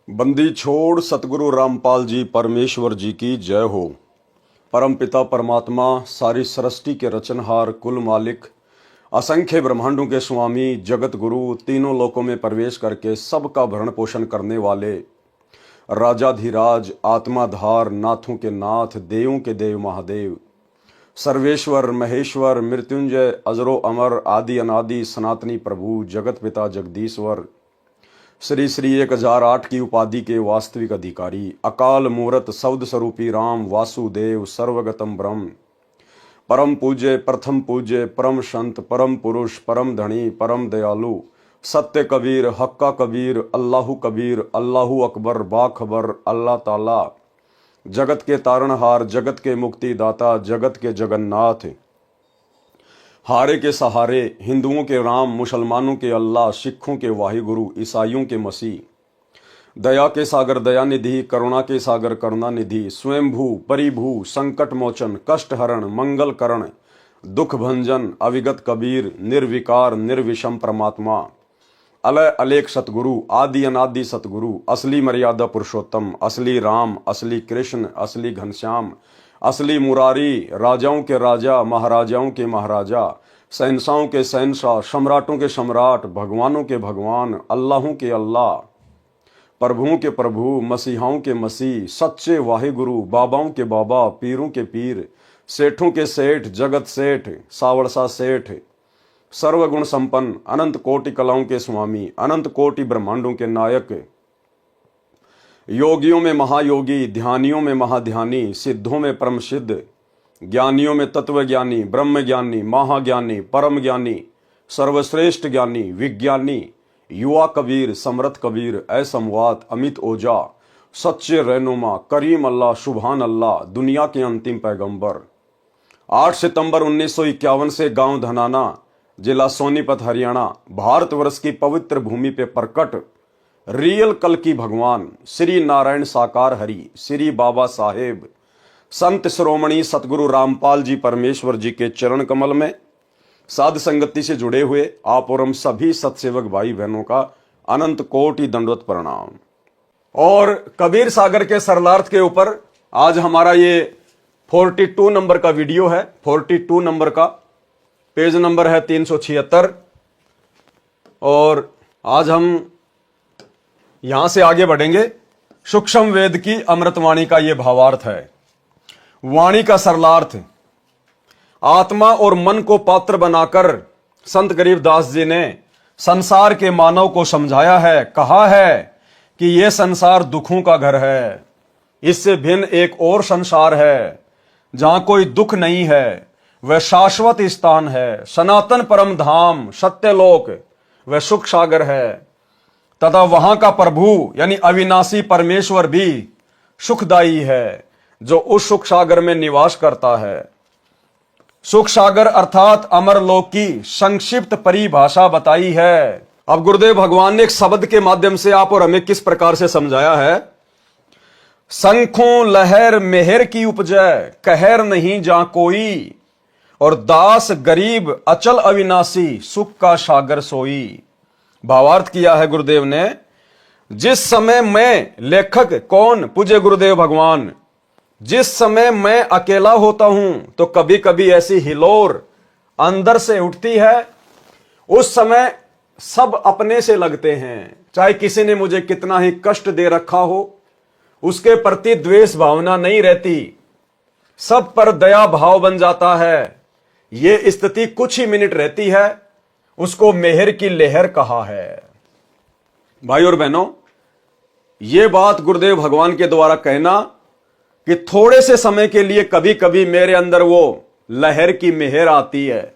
बंदी छोड़ सतगुरु रामपाल जी परमेश्वर जी की जय हो। परम पिता परमात्मा सारी सृष्टि के रचनहार कुल मालिक असंख्य ब्रह्मांडों के स्वामी जगत गुरु तीनों लोकों में प्रवेश करके सबका भरण पोषण करने वाले राजाधिराज आत्माधार नाथों के नाथ देवों के देव महादेव सर्वेश्वर महेश्वर मृत्युंजय अजरो अमर आदि अनादि सनातनी प्रभु जगत पिता जगदीश्वर श्री श्री 1008 की उपाधि के वास्तविक अधिकारी अकाल मूरत शब्द स्वरूपी राम वासुदेव सर्वगतम ब्रह्म परम पूज्य प्रथम पूज्य परम संत परम पुरुष परम धनी परम दयालु सत्य कबीर हक्का कबीर अल्लाहु अकबर बाखबर अल्लाह ताला जगत के तारणहार जगत के मुक्तिदाता जगत के जगन्नाथ हारे के सहारे हिंदुओं के राम मुसलमानों के अल्लाह सिखों के वाहिगुरु ईसाइयों के मसीह दया के सागर दयानिधि करुणा के सागर करुणानिधि स्वयंभू परिभू संकट मोचन कष्ट हरण मंगल करण दुख भंजन अविगत कबीर निर्विकार निर्विषम परमात्मा अलय अलेख सतगुरु आदि अनादि सतगुरु असली मर्यादा पुरुषोत्तम असली राम असली कृष्ण असली घनश्याम असली मुरारी राजाओं के राजा महाराजाओं के महाराजा शहंशाहों के शहंशाह सम्राटों के सम्राट भगवानों के भगवान अल्लाहों के अल्लाह प्रभुओं के प्रभु मसीहाओं के मसीह सच्चे वाहिगुरु बाबाओं के बाबा पीरों के पीर सेठों के सेठ जगत सेठ सावड़सा सेठ सर्वगुण संपन्न अनंत कोटि कलाओं के स्वामी अनंत कोटि ब्रह्मांडों के नायक योगियों में महायोगी ध्यानियों में महाध्यानी सिद्धों में परम सिद्ध ज्ञानियों में तत्वज्ञानी ब्रह्म ज्ञानी महाज्ञानी परम ज्ञानी सर्वश्रेष्ठ ज्ञानी विज्ञानी युवा कबीर समरथ कबीर असमवात अमित ओजा सच्चे रहनुमा करीम अल्लाह सुभान अल्लाह दुनिया के अंतिम पैगंबर 8 सितंबर 1951 से गांव धनाना जिला सोनीपत हरियाणा भारतवर्ष की पवित्र भूमि पे प्रकट रियल कल की भगवान श्री नारायण साकार हरि श्री बाबा साहेब संत श्रोमणी सतगुरु रामपाल जी परमेश्वर जी के चरण कमल में साध संगति से जुड़े हुए आप और हम सभी सत्सेवक भाई बहनों का अनंत कोटि दंडवत प्रणाम। और कबीर सागर के सरलार्थ के ऊपर आज हमारा ये 42 नंबर का वीडियो है। 42 नंबर का पेज नंबर है 376 और आज हम यहां से आगे बढ़ेंगे। सूक्ष्म वेद की अमृतवाणी का यह भावार्थ है। वाणी का सरलार्थ आत्मा और मन को पात्र बनाकर संत गरीबदास जी ने संसार के मानव को समझाया है। कहा है कि यह संसार दुखों का घर है, इससे भिन्न एक और संसार है जहां कोई दुख नहीं है, वह शाश्वत स्थान है, सनातन परम धाम सत्यलोक वह सुख सागर है तथा वहां का प्रभु यानी अविनाशी परमेश्वर भी सुखदायी है जो उस सुख सागर में निवास करता है। सुख सागर अर्थात अमरलोक की संक्षिप्त परिभाषा बताई है। अब गुरुदेव भगवान ने एक शब्द के माध्यम से आप और हमें किस प्रकार से समझाया है। शंखों लहर मेहर की उपजय कहर नहीं जा कोई और दास गरीब अचल अविनाशी सुख का सागर सोई। भावार्थ किया है गुरुदेव ने। जिस समय मैं लेखक कौन पूज्य गुरुदेव भगवान जिस समय मैं अकेला होता हूं तो कभी कभी ऐसी हिलोर अंदर से उठती है। उस समय सब अपने से लगते हैं, चाहे किसी ने मुझे कितना ही कष्ट दे रखा हो उसके प्रति द्वेष भावना नहीं रहती, सब पर दया भाव बन जाता है। यह स्थिति कुछ ही मिनट रहती है, उसको मेहर की लहर कहा है। भाई और बहनों, यह बात गुरुदेव भगवान के द्वारा कहना कि थोड़े से समय के लिए कभी कभी मेरे अंदर वो लहर की मेहर आती है,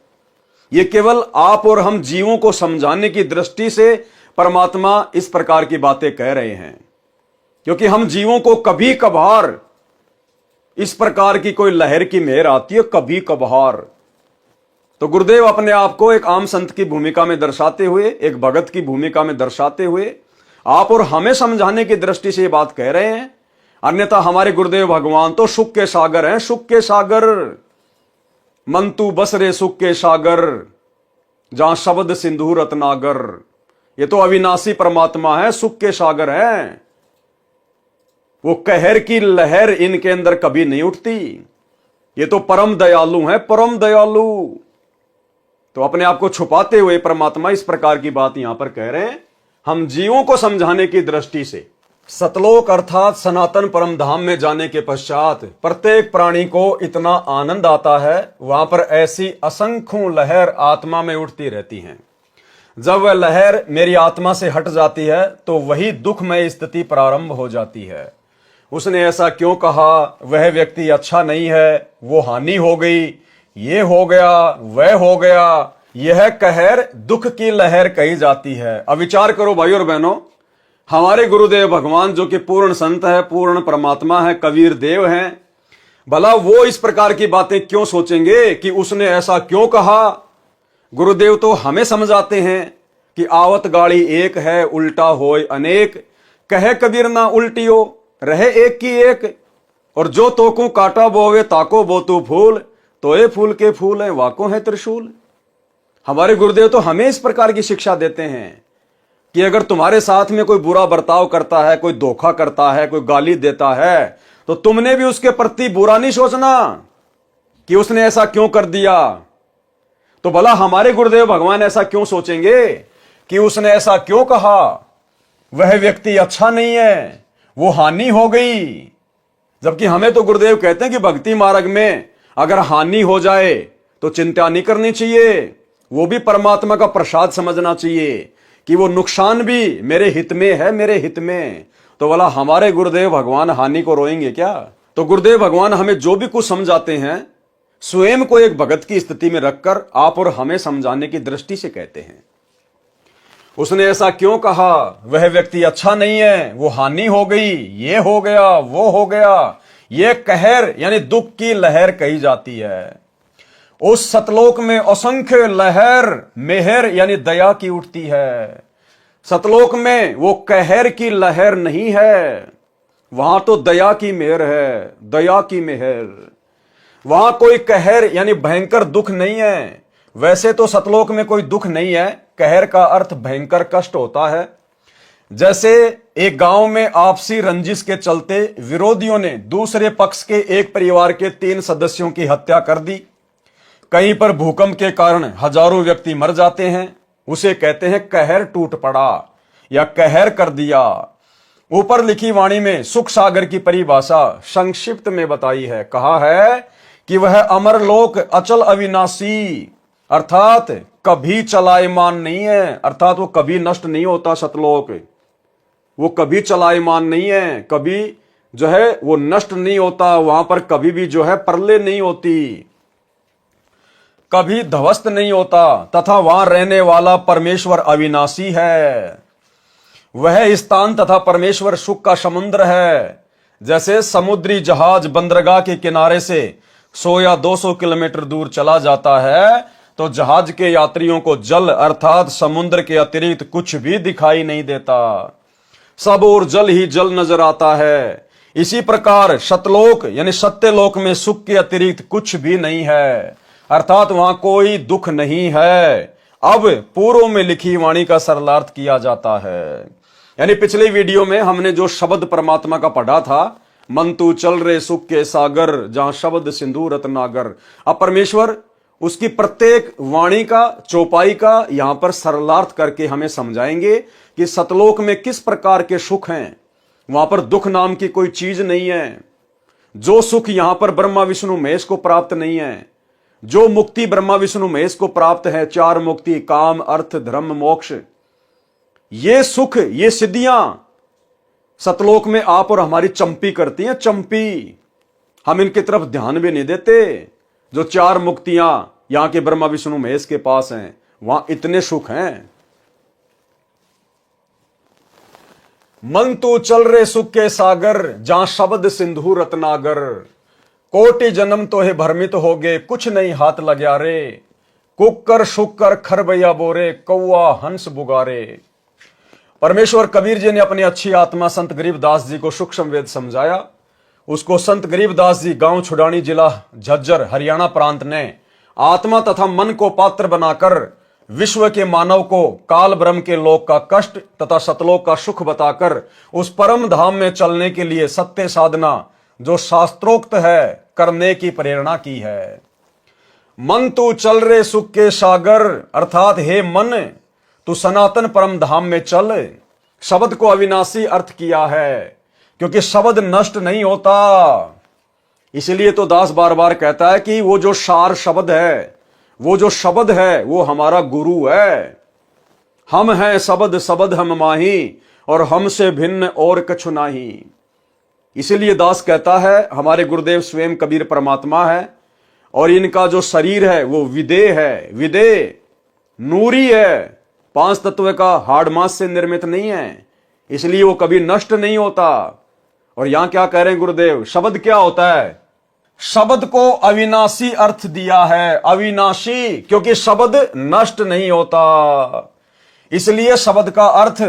यह केवल आप और हम जीवों को समझाने की दृष्टि से परमात्मा इस प्रकार की बातें कह रहे हैं, क्योंकि हम जीवों को कभी कभार इस प्रकार की कोई लहर की मेहर आती है, कभी कभार। तो गुरुदेव अपने आप को एक आम संत की भूमिका में दर्शाते हुए, एक भगत की भूमिका में दर्शाते हुए आप और हमें समझाने की दृष्टि से ये बात कह रहे हैं। अन्यथा हमारे गुरुदेव भगवान तो सुख के सागर हैं, सुख के सागर। मंतु बसरे सुख के सागर जहां शब्द सिंधु रत्नागर। ये तो अविनाशी परमात्मा है, सुख के सागर हैं। वो कहर की लहर इनके अंदर कभी नहीं उठती। ये तो परम दयालु हैं, परम दयालु। तो अपने आप को छुपाते हुए परमात्मा इस प्रकार की बात यहां पर कह रहे हैं, हम जीवों को समझाने की दृष्टि से। सतलोक अर्थात सनातन परम धाम में जाने के पश्चात प्रत्येक प्राणी को इतना आनंद आता है, वहां पर ऐसी असंख्यों लहर आत्मा में उठती रहती हैं। जब वह लहर मेरी आत्मा से हट जाती है तो वही दुखमय स्थिति प्रारंभ हो जाती है। उसने ऐसा क्यों कहा, वह व्यक्ति अच्छा नहीं है, वो हानि हो गई, ये हो गया, वह हो गया, यह कहर दुख की लहर कही जाती है। अब विचार करो भाई और बहनों, हमारे गुरुदेव भगवान जो कि पूर्ण संत है, पूर्ण परमात्मा है, कबीर देव हैं, भला वो इस प्रकार की बातें क्यों सोचेंगे कि उसने ऐसा क्यों कहा। गुरुदेव तो हमें समझाते हैं कि आवत गाड़ी एक है, उल्टा होय अनेक, कहे कबीर ना उल्टियो, रहे एक की एक। और जो तोकू काटा बोवे ताको बोतू फूल, तोए फूल के फूल है वाको है त्रिशूल। हमारे गुरुदेव तो हमें इस प्रकार की शिक्षा देते हैं कि अगर तुम्हारे साथ में कोई बुरा बर्ताव करता है, कोई धोखा करता है, कोई गाली देता है, तो तुमने भी उसके प्रति बुरा नहीं सोचना कि उसने ऐसा क्यों कर दिया। तो भला हमारे गुरुदेव भगवान ऐसा क्यों सोचेंगे कि उसने ऐसा क्यों कहा, वह व्यक्ति अच्छा नहीं है, वो हानि हो गई। जबकि हमें तो गुरुदेव कहते हैं कि भक्ति मार्ग में अगर हानि हो जाए तो चिंता नहीं करनी चाहिए, वो भी परमात्मा का प्रसाद समझना चाहिए कि वो नुकसान भी मेरे हित में है, मेरे हित में। तो भला हमारे गुरुदेव भगवान हानि को रोएंगे क्या। तो गुरुदेव भगवान हमें जो भी कुछ समझाते हैं स्वयं को एक भगत की स्थिति में रखकर आप और हमें समझाने की दृष्टि से कहते हैं। उसने ऐसा क्यों कहा, वह व्यक्ति अच्छा नहीं है, वो हानि हो गई, ये हो गया, वो हो गया, ये कहर यानी दुख की लहर कही जाती है। उस सतलोक में असंख्य लहर मेहर यानी दया की उठती है। सतलोक में वो कहर की लहर नहीं है, वहां तो दया की मेहर है, दया की मेहर। वहां कोई कहर यानी भयंकर दुख नहीं है। वैसे तो सतलोक में कोई दुख नहीं है, कहर का अर्थ भयंकर कष्ट होता है। जैसे एक गांव में आपसी रंजिश के चलते विरोधियों ने दूसरे पक्ष के एक परिवार के 3 सदस्यों की हत्या कर दी। कहीं पर भूकंप के कारण हजारों व्यक्ति मर जाते हैं, उसे कहते हैं कहर टूट पड़ा या कहर कर दिया। ऊपर लिखी वाणी में सुख सागर की परिभाषा संक्षिप्त में बताई है, कहा है कि वह अमर लोक अचल अविनाशी, अर्थात कभी चलायमान नहीं है, अर्थात वो कभी नष्ट नहीं होता। सतलोक वो कभी चलायमान नहीं है, कभी जो है वो नष्ट नहीं होता। वहां पर कभी भी जो है प्रलय नहीं होती, कभी ध्वस्त नहीं होता। तथा वहां रहने वाला परमेश्वर अविनाशी है। वह स्थान तथा परमेश्वर सुख का समुद्र है। जैसे समुद्री जहाज बंदरगाह के किनारे से 100 या 200 किलोमीटर दूर चला जाता है तो जहाज के यात्रियों को जल अर्थात समुद्र के अतिरिक्त कुछ भी दिखाई नहीं देता, सब और जल ही जल नजर आता है। इसी प्रकार सतलोक यानी सत्यलोक में सुख के अतिरिक्त कुछ भी नहीं है, अर्थात वहां कोई दुख नहीं है। अब पूर्व में लिखी वाणी का सरलार्थ किया जाता है। यानी पिछले वीडियो में हमने जो शब्द परमात्मा का पढ़ा था, मन तू चल रे सुख के सागर जहां शब्द सिंधु रत्नागर। अब परमेश्वर उसकी प्रत्येक वाणी का चौपाई का यहां पर सरलार्थ करके हमें समझाएंगे कि सतलोक में किस प्रकार के सुख हैं। वहां पर दुख नाम की कोई चीज नहीं है। जो सुख यहां पर ब्रह्मा विष्णु महेश को प्राप्त नहीं है, जो मुक्ति ब्रह्मा विष्णु महेश को प्राप्त है, 4 मुक्ति काम अर्थ धर्म मोक्ष, ये सुख ये सिद्धियां सतलोक में आप और हमारी चंपी करती हैं। चंपी हम इनकी तरफ ध्यान भी नहीं देते। जो 4 मुक्तियां यहां के ब्रह्मा विष्णु महेश के पास हैं, वहां इतने सुख हैं। मन तू चल रे सुख के सागर जहां शब्द सिंधु रत्नागर। कोटि जन्म तो है भ्रमित हो गए कुछ नहीं हाथ लग्या रे। कुकर शुकर खरबैया बोरे कौआ हंस बुगारे। परमेश्वर कबीर जी ने अपनी अच्छी आत्मा संत गरीबदास जी को सूक्ष्म वेद समझाया। उसको संत गरीबदास जी गांव छुडानी जिला झज्जर हरियाणा प्रांत ने आत्मा तथा मन को पात्र बनाकर विश्व के मानव को काल ब्रह्म के लोक का कष्ट तथा सतलोक का सुख बताकर उस परम धाम में चलने के लिए सत्य साधना जो शास्त्रोक्त है करने की प्रेरणा की है। मन तू चल रे सुख के सागर, अर्थात हे मन तू सनातन परम धाम में चल। शब्द को अविनाशी अर्थ किया है क्योंकि शब्द नष्ट नहीं होता। इसलिए तो दास बार बार कहता है कि वो जो सार शब्द है, वो जो शब्द है वो हमारा गुरु है। हम हैं शब्द शब्द हम माही, और हमसे भिन्न और कछु नाही। इसीलिए दास कहता है हमारे गुरुदेव स्वयं कबीर परमात्मा है, और इनका जो शरीर है वो विदेह है। विदेह नूरी है, 5 तत्व का हाड़ मांस से निर्मित नहीं है, इसलिए वो कभी नष्ट नहीं होता। और यहां क्या कह रहे हैं गुरुदेव, शब्द क्या होता है? शब्द को अविनाशी अर्थ दिया है। अविनाशी क्योंकि शब्द नष्ट नहीं होता, इसलिए शब्द का अर्थ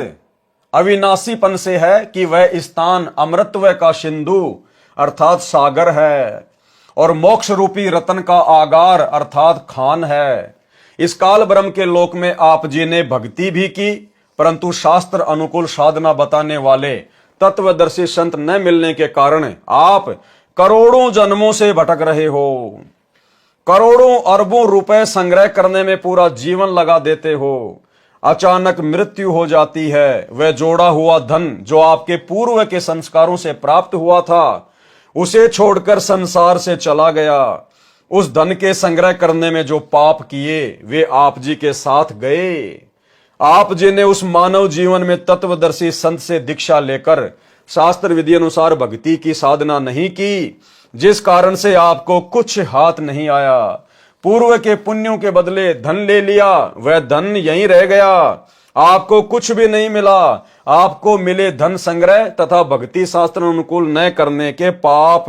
अविनाशीपन से है कि वह स्थान अमृतत्व का सिंधु अर्थात सागर है, और मोक्ष रूपी रतन का आगार अर्थात खान है। इस काल ब्रह्म के लोक में आप जी ने भक्ति भी की, परंतु शास्त्र अनुकूल साधना बताने वाले तत्वदर्शी संत न मिलने के कारण आप करोड़ों जन्मों से भटक रहे हो। करोड़ों अरबों रुपए संग्रह करने में पूरा जीवन लगा देते हो। अचानक मृत्यु हो जाती है। वह जोड़ा हुआ धन जो आपके पूर्व के संस्कारों से प्राप्त हुआ था, उसे छोड़कर संसार से चला गया। उस धन के संग्रह करने में जो पाप किए वे आप जी के साथ गए। आप जी ने उस मानव जीवन में तत्वदर्शी संत से दीक्षा लेकर शास्त्र विधि अनुसार भक्ति की साधना नहीं की, जिस कारण से आपको कुछ हाथ नहीं आया। पूर्व के पुण्यों के बदले धन ले लिया, वह धन यहीं रह गया, आपको कुछ भी नहीं मिला। आपको मिले धन संग्रह तथा भक्ति शास्त्र अनुकूल न करने के पाप,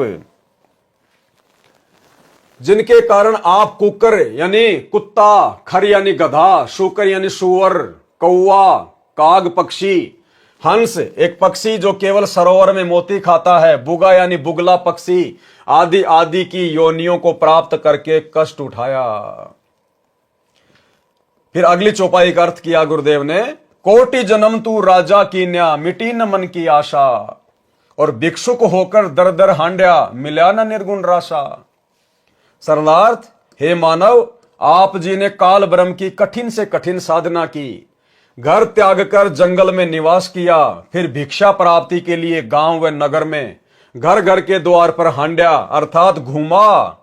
जिनके कारण आप कुकर यानी कुत्ता, खर यानी गधा, शुकर यानी सुअर, कौवा, काग पक्षी, हंस एक पक्षी जो केवल सरोवर में मोती खाता है, बुगा यानी बुगला पक्षी आदि आदि की योनियों को प्राप्त करके कष्ट उठाया। फिर अगली चौपाई का अर्थ किया गुरुदेव ने, कोटि जन्म तू राजा की न्या, मिटी न मन की आशा, और भिक्षुक होकर दर दर हांड्या, मिला न निर्गुण राशा। सरलार्थ, हे मानव, आप जी ने काल ब्रह्म की कठिन से कठिन साधना की, घर त्याग कर जंगल में निवास किया, फिर भिक्षा प्राप्ति के लिए गांव व नगर में घर घर के द्वार पर हांड्या अर्थात घूमा।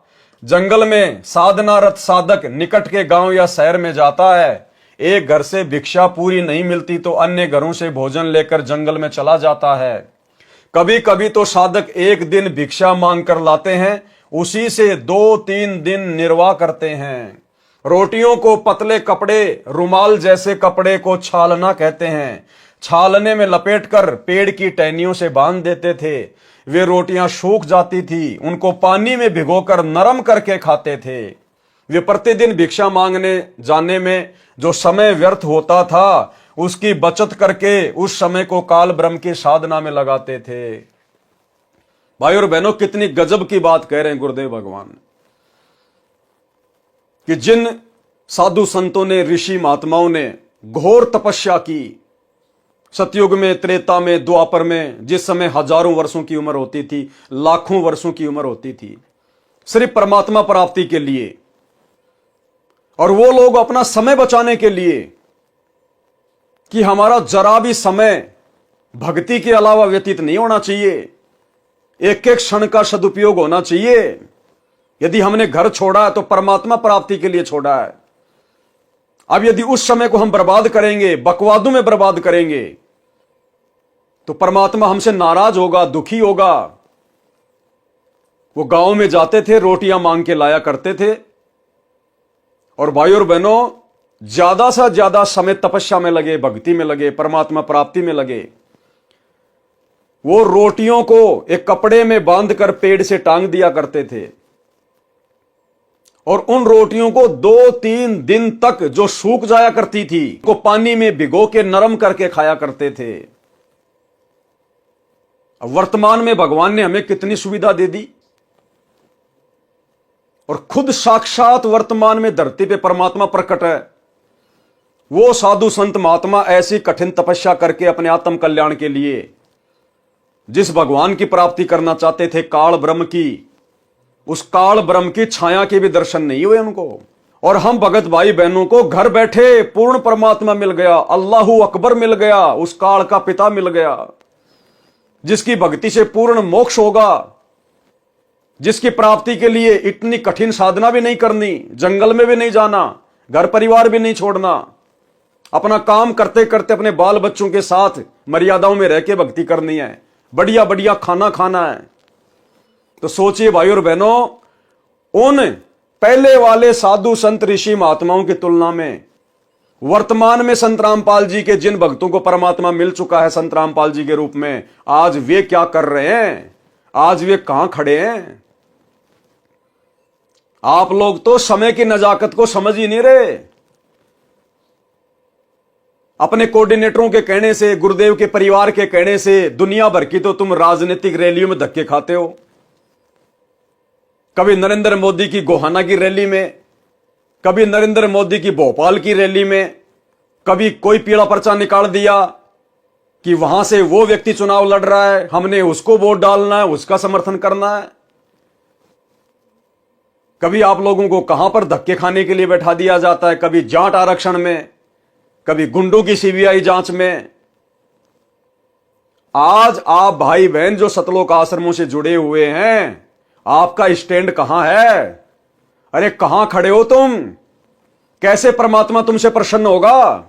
जंगल में साधनारत साधक निकट के गांव या शहर में जाता है, एक घर से भिक्षा पूरी नहीं मिलती तो अन्य घरों से भोजन लेकर जंगल में चला जाता है। कभी कभी तो साधक एक दिन भिक्षा मांग कर लाते हैं, उसी से 2-3 दिन निर्वाह करते हैं। रोटियों को पतले कपड़े, रुमाल जैसे कपड़े को छालना कहते हैं, छालने में लपेटकर पेड़ की टहनियों से बांध देते थे। वे रोटियां सूख जाती थी, उनको पानी में भिगोकर नरम करके खाते थे। वे प्रतिदिन भिक्षा मांगने जाने में जो समय व्यर्थ होता था, उसकी बचत करके उस समय को काल ब्रह्म की साधना में लगाते थे। भाई और बहनों, कितनी गजब की बात कह रहे हैं गुरुदेव भगवान कि जिन साधु संतों ने, ऋषि महात्माओं ने घोर तपस्या की, सतयुग में, त्रेता में, द्वापर में, जिस समय हजारों वर्षों की उम्र होती थी, लाखों वर्षों की उम्र होती थी, सिर्फ परमात्मा प्राप्ति के लिए, और वो लोग अपना समय बचाने के लिए कि हमारा जरा भी समय भक्ति के अलावा व्यतीत नहीं होना चाहिए, एक एक क्षण का सदुपयोग होना चाहिए। यदि हमने घर छोड़ा है तो परमात्मा प्राप्ति के लिए छोड़ा है। अब यदि उस समय को हम बर्बाद करेंगे, बकवादों में बर्बाद करेंगे, तो परमात्मा हमसे नाराज होगा, दुखी होगा। वो गांव में जाते थे, रोटियां मांग के लाया करते थे, और भाई और बहनों, ज्यादा से ज्यादा समय तपस्या में लगे, भक्ति में लगे, परमात्मा प्राप्ति में लगे। वो रोटियों को एक कपड़े में बांधकर पेड़ से टांग दिया करते थे, और उन रोटियों को 2-3 दिन तक जो सूख जाया करती थी, को पानी में भिगो के नरम करके खाया करते थे। अब वर्तमान में भगवान ने हमें कितनी सुविधा दे दी, और खुद साक्षात वर्तमान में धरती पे परमात्मा प्रकट है। वो साधु संत महात्मा ऐसी कठिन तपस्या करके अपने आत्म कल्याण के लिए जिस भगवान की प्राप्ति करना चाहते थे, काल ब्रह्म की, उस काल ब्रह्म की छाया के भी दर्शन नहीं हुए उनको। और हम भगत भाई बहनों को घर बैठे पूर्ण परमात्मा मिल गया, अल्लाहू अकबर मिल गया, उस काल का पिता मिल गया, जिसकी भक्ति से पूर्ण मोक्ष होगा, जिसकी प्राप्ति के लिए इतनी कठिन साधना भी नहीं करनी, जंगल में भी नहीं जाना, घर परिवार भी नहीं छोड़ना, अपना काम करते करते अपने बाल बच्चों के साथ मर्यादाओं में रह के भक्ति करनी है, बढ़िया बढ़िया खाना खाना है। तो सोचिए भाई और बहनों, उन पहले वाले साधु संत ऋषि महात्माओं की तुलना में वर्तमान में संत रामपाल जी के जिन भक्तों को परमात्मा मिल चुका है संत रामपाल जी के रूप में, आज वे क्या कर रहे हैं, आज वे कहां खड़े हैं। आप लोग तो समय की नजाकत को समझ ही नहीं रहे। अपने कोऑर्डिनेटरों के कहने से, गुरुदेव के परिवार के कहने से दुनिया भर की तो तुम राजनीतिक रैलियों में धक्के खाते हो। कभी नरेंद्र मोदी की गोहाना की रैली में, कभी नरेंद्र मोदी की भोपाल की रैली में, कभी कोई पीला पर्चा निकाल दिया कि वहां से वो व्यक्ति चुनाव लड़ रहा है, हमने उसको वोट डालना है, उसका समर्थन करना है। कभी आप लोगों को कहां पर धक्के खाने के लिए बैठा दिया जाता है, कभी जाट आरक्षण में, कभी गुंडों की सीबीआई जांच में। आज आप भाई बहन जो सतलोक आश्रमों से जुड़े हुए हैं, आपका स्टैंड कहां है? अरे कहां खड़े हो तुम? कैसे परमात्मा तुमसे प्रसन्न होगा?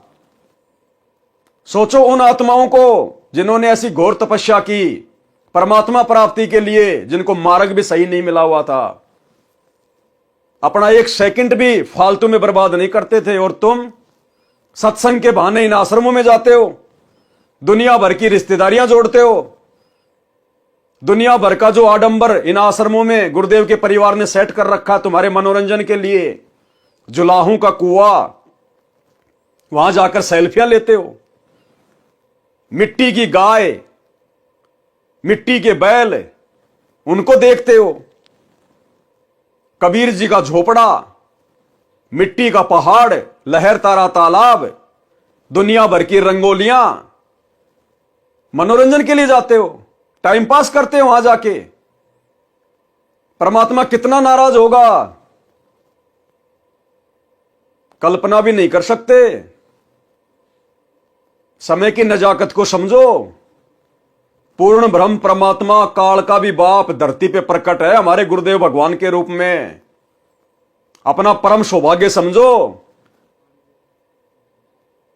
सोचो उन आत्माओं को जिन्होंने ऐसी घोर तपस्या की परमात्मा प्राप्ति के लिए, जिनको मार्ग भी सही नहीं मिला हुआ था, अपना एक सेकंड भी फालतू में बर्बाद नहीं करते थे। और तुम सत्संग के बहाने इन आश्रमों में जाते हो, दुनिया भर की रिश्तेदारियां जोड़ते हो, दुनिया भर का जो आडंबर इन आश्रमों में गुरुदेव के परिवार ने सेट कर रखा तुम्हारे मनोरंजन के लिए, जुलाहों का कुआं, वहां जाकर सेल्फियां लेते हो। मिट्टी की गाय, मिट्टी के बैल, उनको देखते हो। कबीर जी का झोपड़ा, मिट्टी का पहाड़, लहर तारा तालाब, दुनिया भर की रंगोलियां, मनोरंजन के लिए जाते हो, टाइम पास करते हो वहां जाके। परमात्मा कितना नाराज होगा, कल्पना भी नहीं कर सकते। समय की नजाकत को समझो। पूर्ण ब्रह्म परमात्मा, काल का भी बाप, धरती पे प्रकट है हमारे गुरुदेव भगवान के रूप में। अपना परम सौभाग्य समझो,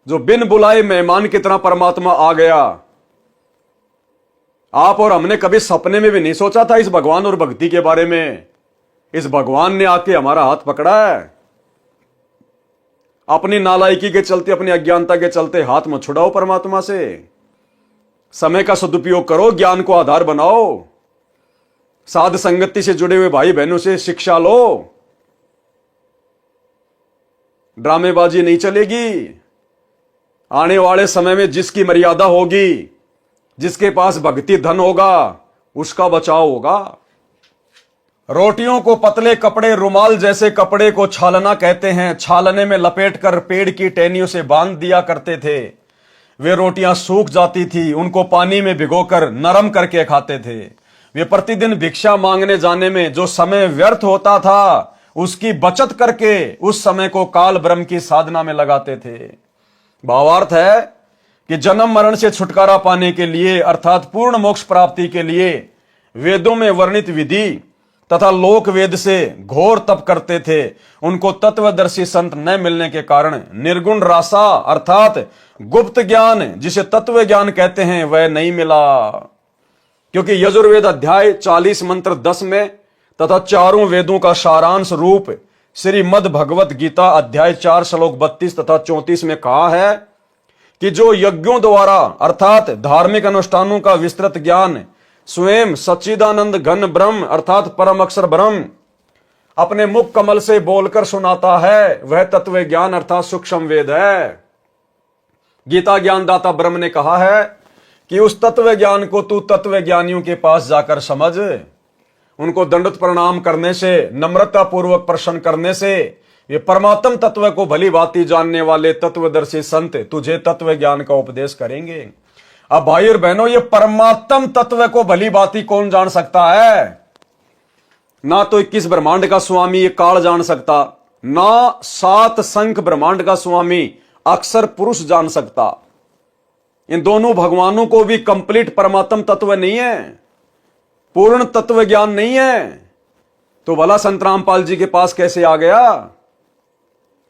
जो बिन बुलाए मेहमान की तरह परमात्मा आ गया। आप और हमने कभी सपने में भी नहीं सोचा था इस भगवान और भक्ति के बारे में। इस भगवान ने आके हमारा हाथ पकड़ा है। अपनी नालायकी के चलते, अपनी अज्ञानता के चलते हाथ मत छुड़ाओ परमात्मा से। समय का सदुपयोग करो, ज्ञान को आधार बनाओ, साध संगति से जुड़े हुए भाई बहनों से शिक्षा लो। ड्रामेबाजी नहीं चलेगी। आने वाले समय में जिसकी मर्यादा होगी, जिसके पास भक्ति धन होगा, उसका बचाव होगा। रोटियों को पतले कपड़े, रुमाल जैसे कपड़े को छालना कहते हैं। छालने में लपेटकर पेड़ की टहनियों से बांध दिया करते थे। वे रोटियां सूख जाती थी, उनको पानी में भिगोकर नरम करके खाते थे। वे प्रतिदिन भिक्षा मांगने जाने में जो समय व्यर्थ होता था, उसकी बचत करके उस समय को काल ब्रह्म की साधना में लगाते थे। भावार्थ है कि जन्म मरण से छुटकारा पाने के लिए, अर्थात पूर्ण मोक्ष प्राप्ति के लिए वेदों में वर्णित विधि तथा लोक वेद से घोर तप करते थे। उनको तत्वदर्शी संत न मिलने के कारण निर्गुण रासा अर्थात गुप्त ज्ञान, जिसे तत्व ज्ञान कहते हैं, वह नहीं मिला। क्योंकि यजुर्वेद अध्याय 40 मंत्र 10 में तथा चारों वेदों का सारांश रूप श्रीमद् भगवत गीता अध्याय 4 श्लोक 32 तथा 34 में कहा है कि जो यज्ञों द्वारा अर्थात धार्मिक अनुष्ठानों का विस्तृत ज्ञान स्वयं सच्चिदानंद घन ब्रह्म अर्थात परम अक्षर ब्रह्म अपने मुख कमल से बोलकर सुनाता है, वह तत्व ज्ञान अर्थात सूक्ष्म वेद है। गीता ज्ञानदाता ब्रह्म ने कहा है कि उस तत्व ज्ञान को तू तत्व ज्ञानियों के पास जाकर समझ। उनको दंडवत प्रणाम करने से, नम्रता पूर्वक प्रश्न करने से ये परमात्म तत्व को भली भांति जानने वाले तत्वदर्शी संत तुझे तत्व ज्ञान का उपदेश करेंगे। अब भाई और बहनों, ये परमात्म तत्व को भली भांति कौन जान सकता है? ना तो 21 ब्रह्मांड का स्वामी ये काल जान सकता, ना 7 संख ब्रह्मांड का स्वामी अक्षर पुरुष जान सकता। इन दोनों भगवानों को भी कंप्लीट परमात्म तत्व नहीं है, पूर्ण तत्व ज्ञान नहीं है, तो भला संत रामपाल जी के पास कैसे आ गया?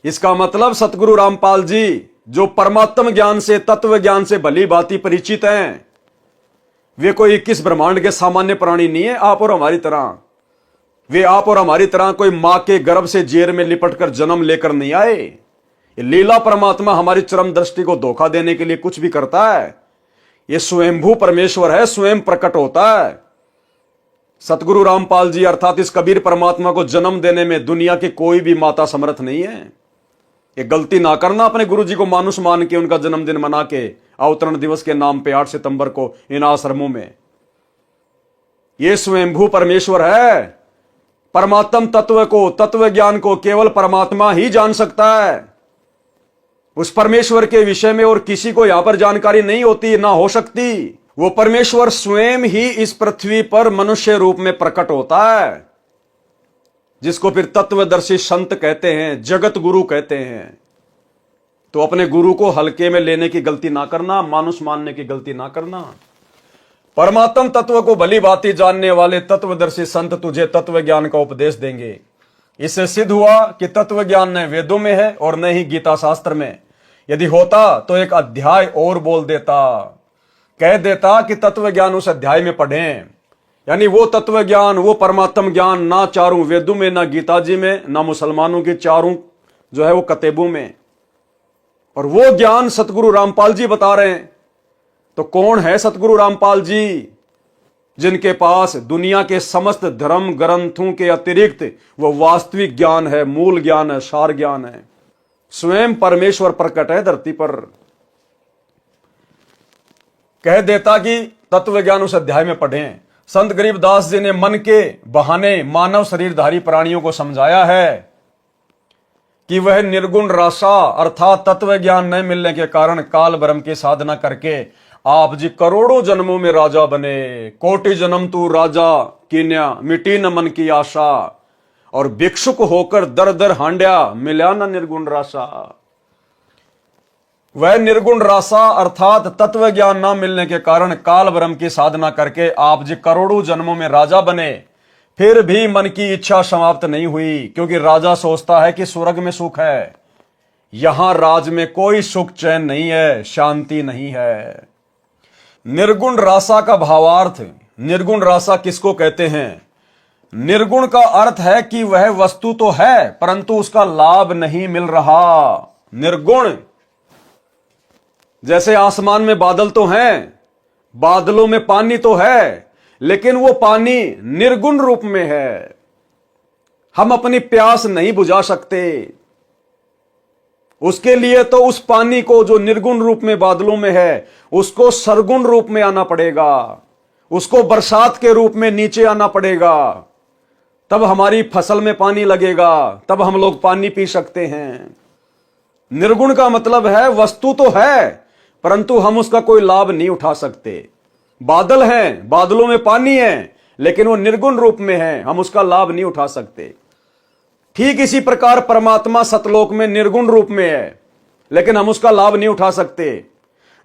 इसका मतलब सतगुरु रामपाल जी जो परमात्म ज्ञान से, तत्व ज्ञान से भली भांति परिचित हैं, वे कोई 21 ब्रह्मांड के सामान्य प्राणी नहीं है आप और हमारी तरह। वे आप और हमारी तरह कोई मां के गर्भ से जेर में लिपटकर जन्म लेकर नहीं आए। ये लीला परमात्मा हमारी चरम दृष्टि को धोखा देने के लिए कुछ भी करता है। ये स्वयंभू परमेश्वर है, स्वयं प्रकट होता है। सतगुरु रामपाल जी अर्थात इस कबीर परमात्मा को जन्म देने में दुनिया की कोई भी माता समर्थ नहीं है। ये गलती ना करना अपने गुरु जी को मानुष मान के उनका जन्मदिन मना के अवतरण दिवस के नाम पे 8 सितंबर को इन आश्रमों में। ये स्वयंभू परमेश्वर है। परमात्म तत्व को, तत्व ज्ञान को केवल परमात्मा ही जान सकता है। उस परमेश्वर के विषय में और किसी को यहां पर जानकारी नहीं होती, ना हो सकती। वो परमेश्वर स्वयं ही इस पृथ्वी पर मनुष्य रूप में प्रकट होता है, जिसको फिर तत्वदर्शी संत कहते हैं, जगत गुरु कहते हैं। तो अपने गुरु को हल्के में लेने की गलती ना करना, मानुष मानने की गलती ना करना। परमात्म तत्व को भली भांति जानने वाले तत्वदर्शी संत तुझे तत्व ज्ञान का उपदेश देंगे। इससे सिद्ध हुआ कि तत्व ज्ञान न वेदों में है और न ही गीता शास्त्र में। यदि होता तो एक अध्याय और बोल देता, कह देता कि तत्व ज्ञान उस अध्याय में पढ़ें। यानी वो तत्व ज्ञान, वो परमात्म ज्ञान ना चारों वेदों में, ना गीता जी में, ना मुसलमानों की चारों जो है वो कतेबों में। और वो ज्ञान सतगुरु रामपाल जी बता रहे हैं। तो कौन है सतगुरु रामपाल जी, जिनके पास दुनिया के समस्त धर्म ग्रंथों के अतिरिक्त वो वास्तविक ज्ञान है, मूल ज्ञान है, सार ज्ञान है। स्वयं परमेश्वर प्रकट है धरती पर। कह देता कि तत्व ज्ञान उस अध्याय में पढ़ें। संत गरीबदास जी ने मन के बहाने मानव शरीरधारी प्राणियों को समझाया है कि वह निर्गुण रासा अर्थात तत्व ज्ञान न मिलने के कारण काल ब्रह्म की साधना करके आप जी करोड़ों जन्मों में राजा बने। कोटि जन्म तू राजा कीन्या, मिटी न मन की आशा, और भिक्षुक होकर दर दर हांड्या, मिला न निर्गुण रासा। वह निर्गुण रासा अर्थात तत्व ज्ञान न मिलने के कारण काल ब्रह्म की साधना करके आप जी करोड़ों जन्मों में राजा बने, फिर भी मन की इच्छा समाप्त नहीं हुई। क्योंकि राजा सोचता है कि स्वर्ग में सुख है, यहां राज में कोई सुख चैन नहीं है, शांति नहीं है। निर्गुण रासा का भावार्थ, निर्गुण रासा किसको कहते हैं? निर्गुण का अर्थ है कि वह वस्तु तो है परंतु उसका लाभ नहीं मिल रहा। निर्गुण जैसे आसमान में बादल तो हैं, बादलों में पानी तो है, लेकिन वो पानी निर्गुण रूप में है। हम अपनी प्यास नहीं बुझा सकते। उसके लिए तो उस पानी को जो निर्गुण रूप में बादलों में है, उसको सरगुण रूप में आना पड़ेगा, उसको बरसात के रूप में नीचे आना पड़ेगा, तब हमारी फसल में पानी लगेगा, तब हम लोग पानी पी सकते हैं। निर्गुण का मतलब है वस्तु तो है परंतु हम उसका कोई लाभ नहीं उठा सकते। बादल हैं, बादलों में पानी है, लेकिन वो निर्गुण रूप में है, हम उसका लाभ नहीं उठा सकते। ठीक इसी प्रकार परमात्मा सतलोक में निर्गुण रूप में है, लेकिन हम उसका लाभ नहीं उठा सकते।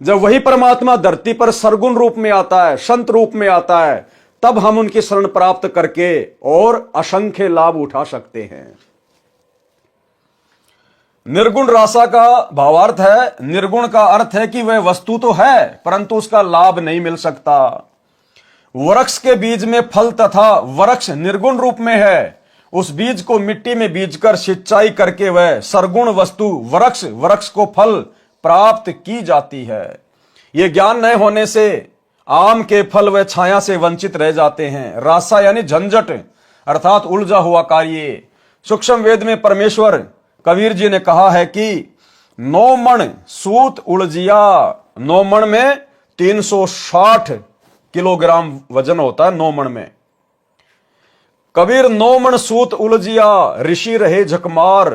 जब वही परमात्मा धरती पर सरगुण रूप में आता है, संत रूप में आता है, तब हम उनकी शरण प्राप्त करके और असंख्य लाभ उठा सकते हैं। निर्गुण रासा का भावार्थ है, निर्गुण का अर्थ है कि वह वस्तु तो है परंतु उसका लाभ नहीं मिल सकता। वृक्ष के बीज में फल तथा वृक्ष निर्गुण रूप में है, उस बीज को मिट्टी में बीजकर सिंचाई करके वह सरगुण वस्तु वृक्ष को फल प्राप्त की जाती है। यह ज्ञान न होने से आम के फल व छाया से वंचित रह जाते हैं। रासा यानी झंझट अर्थात उलझा हुआ कार्य। सूक्ष्म वेद में परमेश्वर कबीर जी ने कहा है कि 9 मण सूत उलझिया। 9 मण में 360 किलोग्राम वजन होता है 9 मण में। कबीर 9 मण सूत उलझिया, ऋषि रहे झकमार।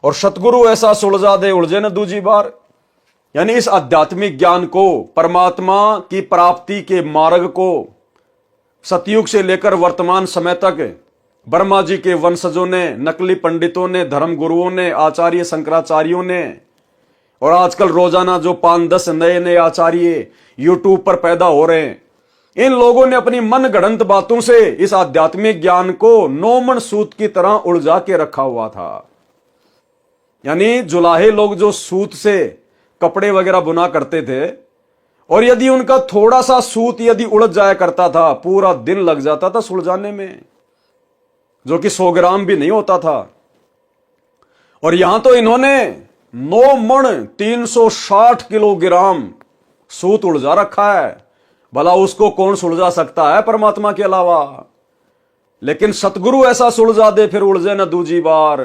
और सतगुरु ऐसा सुलझा दे उलझे न दूजी बार। यानी इस आध्यात्मिक ज्ञान को, परमात्मा की प्राप्ति के मार्ग को सतयुग से लेकर वर्तमान समय तक ब्रह्मा जी के वंशजों ने, नकली पंडितों ने, धर्म गुरुओं ने, आचार्य शंकराचार्यों ने, और आजकल रोजाना जो 5-10 नए नए आचार्य यूट्यूब पर पैदा हो रहे हैं, इन लोगों ने अपनी मन गढ़ंत बातों से इस आध्यात्मिक ज्ञान को नौमन सूत की तरह उलझा के रखा हुआ था। यानी जुलाहे लोग जो सूत से कपड़े वगैरह बुना करते थे, और यदि उनका थोड़ा सा सूत यदि उलझ जाया करता था, पूरा दिन लग जाता था सुलझाने में, जो कि 100 ग्राम भी नहीं होता था। और यहां तो इन्होंने 9 मण 360 किलोग्राम सूत उलझा रखा है। भला उसको कौन सुलझा सकता है परमात्मा के अलावा। लेकिन सतगुरु ऐसा सुलझा दे फिर उलझे न दूजी बार।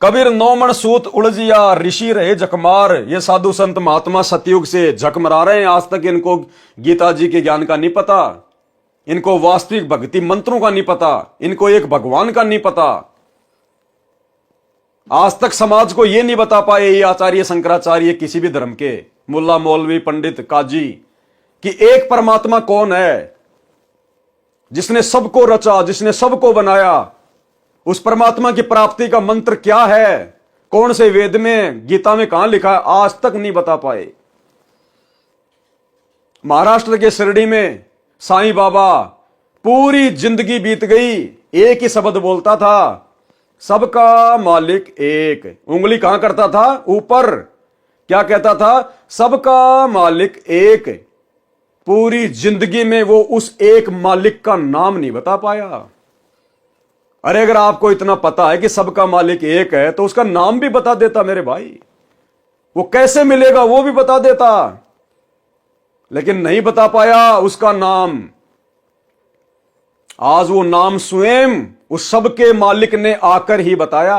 कबीर 9 मण सूत उलझिया ऋषि रहे झकमार। ये साधु संत महात्मा सतयुग से झकमरा रहे हैं। आज तक इनको गीता जी के ज्ञान का नहीं पता, इनको वास्तविक भक्ति मंत्रों का नहीं पता, इनको एक भगवान का नहीं पता। आज तक समाज को यह नहीं बता पाए ये आचार्य शंकराचार्य, किसी भी धर्म के मुल्ला मौलवी पंडित काजी, कि एक परमात्मा कौन है जिसने सबको रचा, जिसने सबको बनाया। उस परमात्मा की प्राप्ति का मंत्र क्या है, कौन से वेद में, गीता में कहां लिखा है, आज तक नहीं बता पाए। महाराष्ट्र के शिरडी में साईं बाबा पूरी जिंदगी बीत गई, एक ही शब्द बोलता था, सबका मालिक एक। उंगली कहां करता था, ऊपर। क्या कहता था, सबका मालिक एक। पूरी जिंदगी में वो उस एक मालिक का नाम नहीं बता पाया। अरे अगर आपको इतना पता है कि सबका मालिक एक है, तो उसका नाम भी बता देता मेरे भाई। वो कैसे मिलेगा वो भी बता देता, लेकिन नहीं बता पाया उसका नाम। आज वो नाम स्वयं उस सबके मालिक ने आकर ही बताया।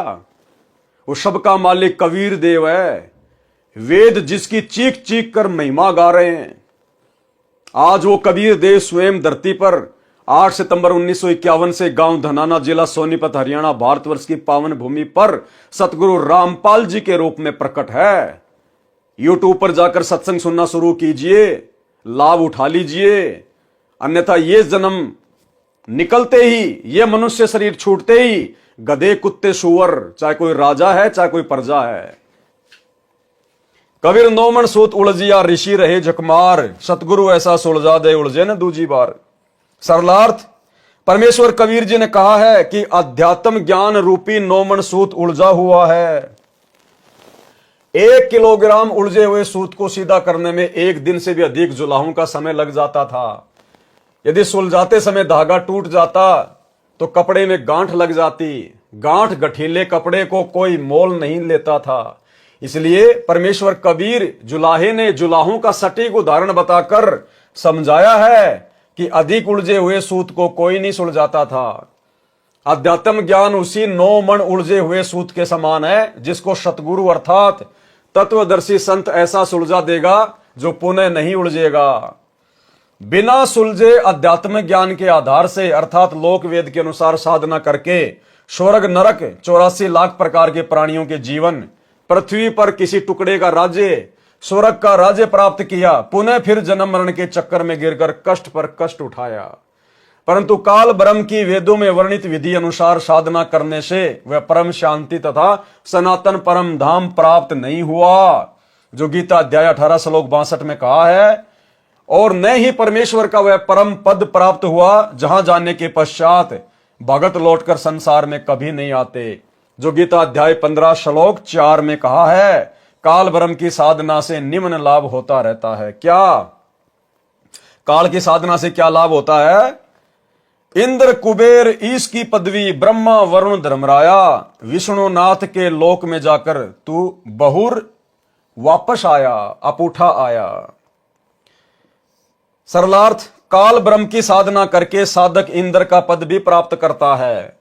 वो सबका मालिक कबीर देव है, वेद जिसकी चीख चीख कर महिमा गा रहे हैं। आज वो कबीर देव स्वयं धरती पर 8 सितंबर 1951 से गांव धनाना, जिला सोनीपत, हरियाणा, भारतवर्ष की पावन भूमि पर सतगुरु रामपाल जी के रूप में प्रकट है। यूट्यूब पर जाकर सत्संग सुनना शुरू कीजिए, लाभ उठा लीजिए। अन्यथा ये जन्म निकलते ही, ये मनुष्य शरीर छूटते ही गधे, कुत्ते, सुअर, चाहे कोई राजा है चाहे कोई प्रजा है। कबीर 9 मण सूत उलझिया ऋषि रहे झकमार। सतगुरु ऐसा सुलझा दे उलझे न दूजी बार। सरलार्थ, परमेश्वर कबीर जी ने कहा है कि अध्यात्म ज्ञान रूपी 9 मण सूत उलझा हुआ है। 1 किलोग्राम उलझे हुए सूत को सीधा करने में 1 दिन से भी अधिक जुलाहों का समय लग जाता था। यदि सुलझाते समय धागा टूट जाता तो कपड़े में गांठ लग जाती। गांठ गठीले कपड़े को कोई मोल नहीं लेता था। इसलिए परमेश्वर कबीर जुलाहे ने जुलाहों का सटीक उदाहरण बताकर समझाया है कि अधिक उलझे हुए सूत को कोई नहीं सुलझाता था। अध्यात्म ज्ञान उसी 9 मण उलझे हुए सूत के समान है, जिसको सतगुरु अर्थात तत्वदर्शी संत ऐसा सुलझा देगा जो पुनः नहीं उलझेगा। बिना सुलझे अध्यात्म ज्ञान के आधार से, अर्थात लोक वेद के अनुसार साधना करके स्वर्ग नरक 84 लाख प्रकार के प्राणियों के जीवन, पृथ्वी पर किसी टुकड़े का राज्य, स्वर्ग का राज्य प्राप्त किया, पुनः फिर जन्म मरण के चक्कर में गिरकर कष्ट पर कष्ट उठाया। परंतु काल ब्रह्म की वेदों में वर्णित विधि अनुसार साधना करने से वह परम शांति तथा सनातन परम धाम प्राप्त नहीं हुआ, जो गीता अध्याय 18 श्लोक 62 में कहा है। और न ही परमेश्वर का वह परम पद प्राप्त हुआ, जहां जाने के पश्चात भगत लौटकर संसार में कभी नहीं आते, जो गीता अध्याय 15 श्लोक 4 में कहा है। काल ब्रह्म की साधना से निम्न लाभ होता रहता है। क्या काल की साधना से क्या लाभ होता है? इंद्र कुबेर ईश की पदवी, ब्रह्मा वरुण धर्मराया, विष्णुनाथ के लोक में जाकर तू बहुर वापस आया, अपूठा आया। सरलार्थ, काल ब्रह्म की साधना करके साधक इंद्र का पद भी प्राप्त करता है।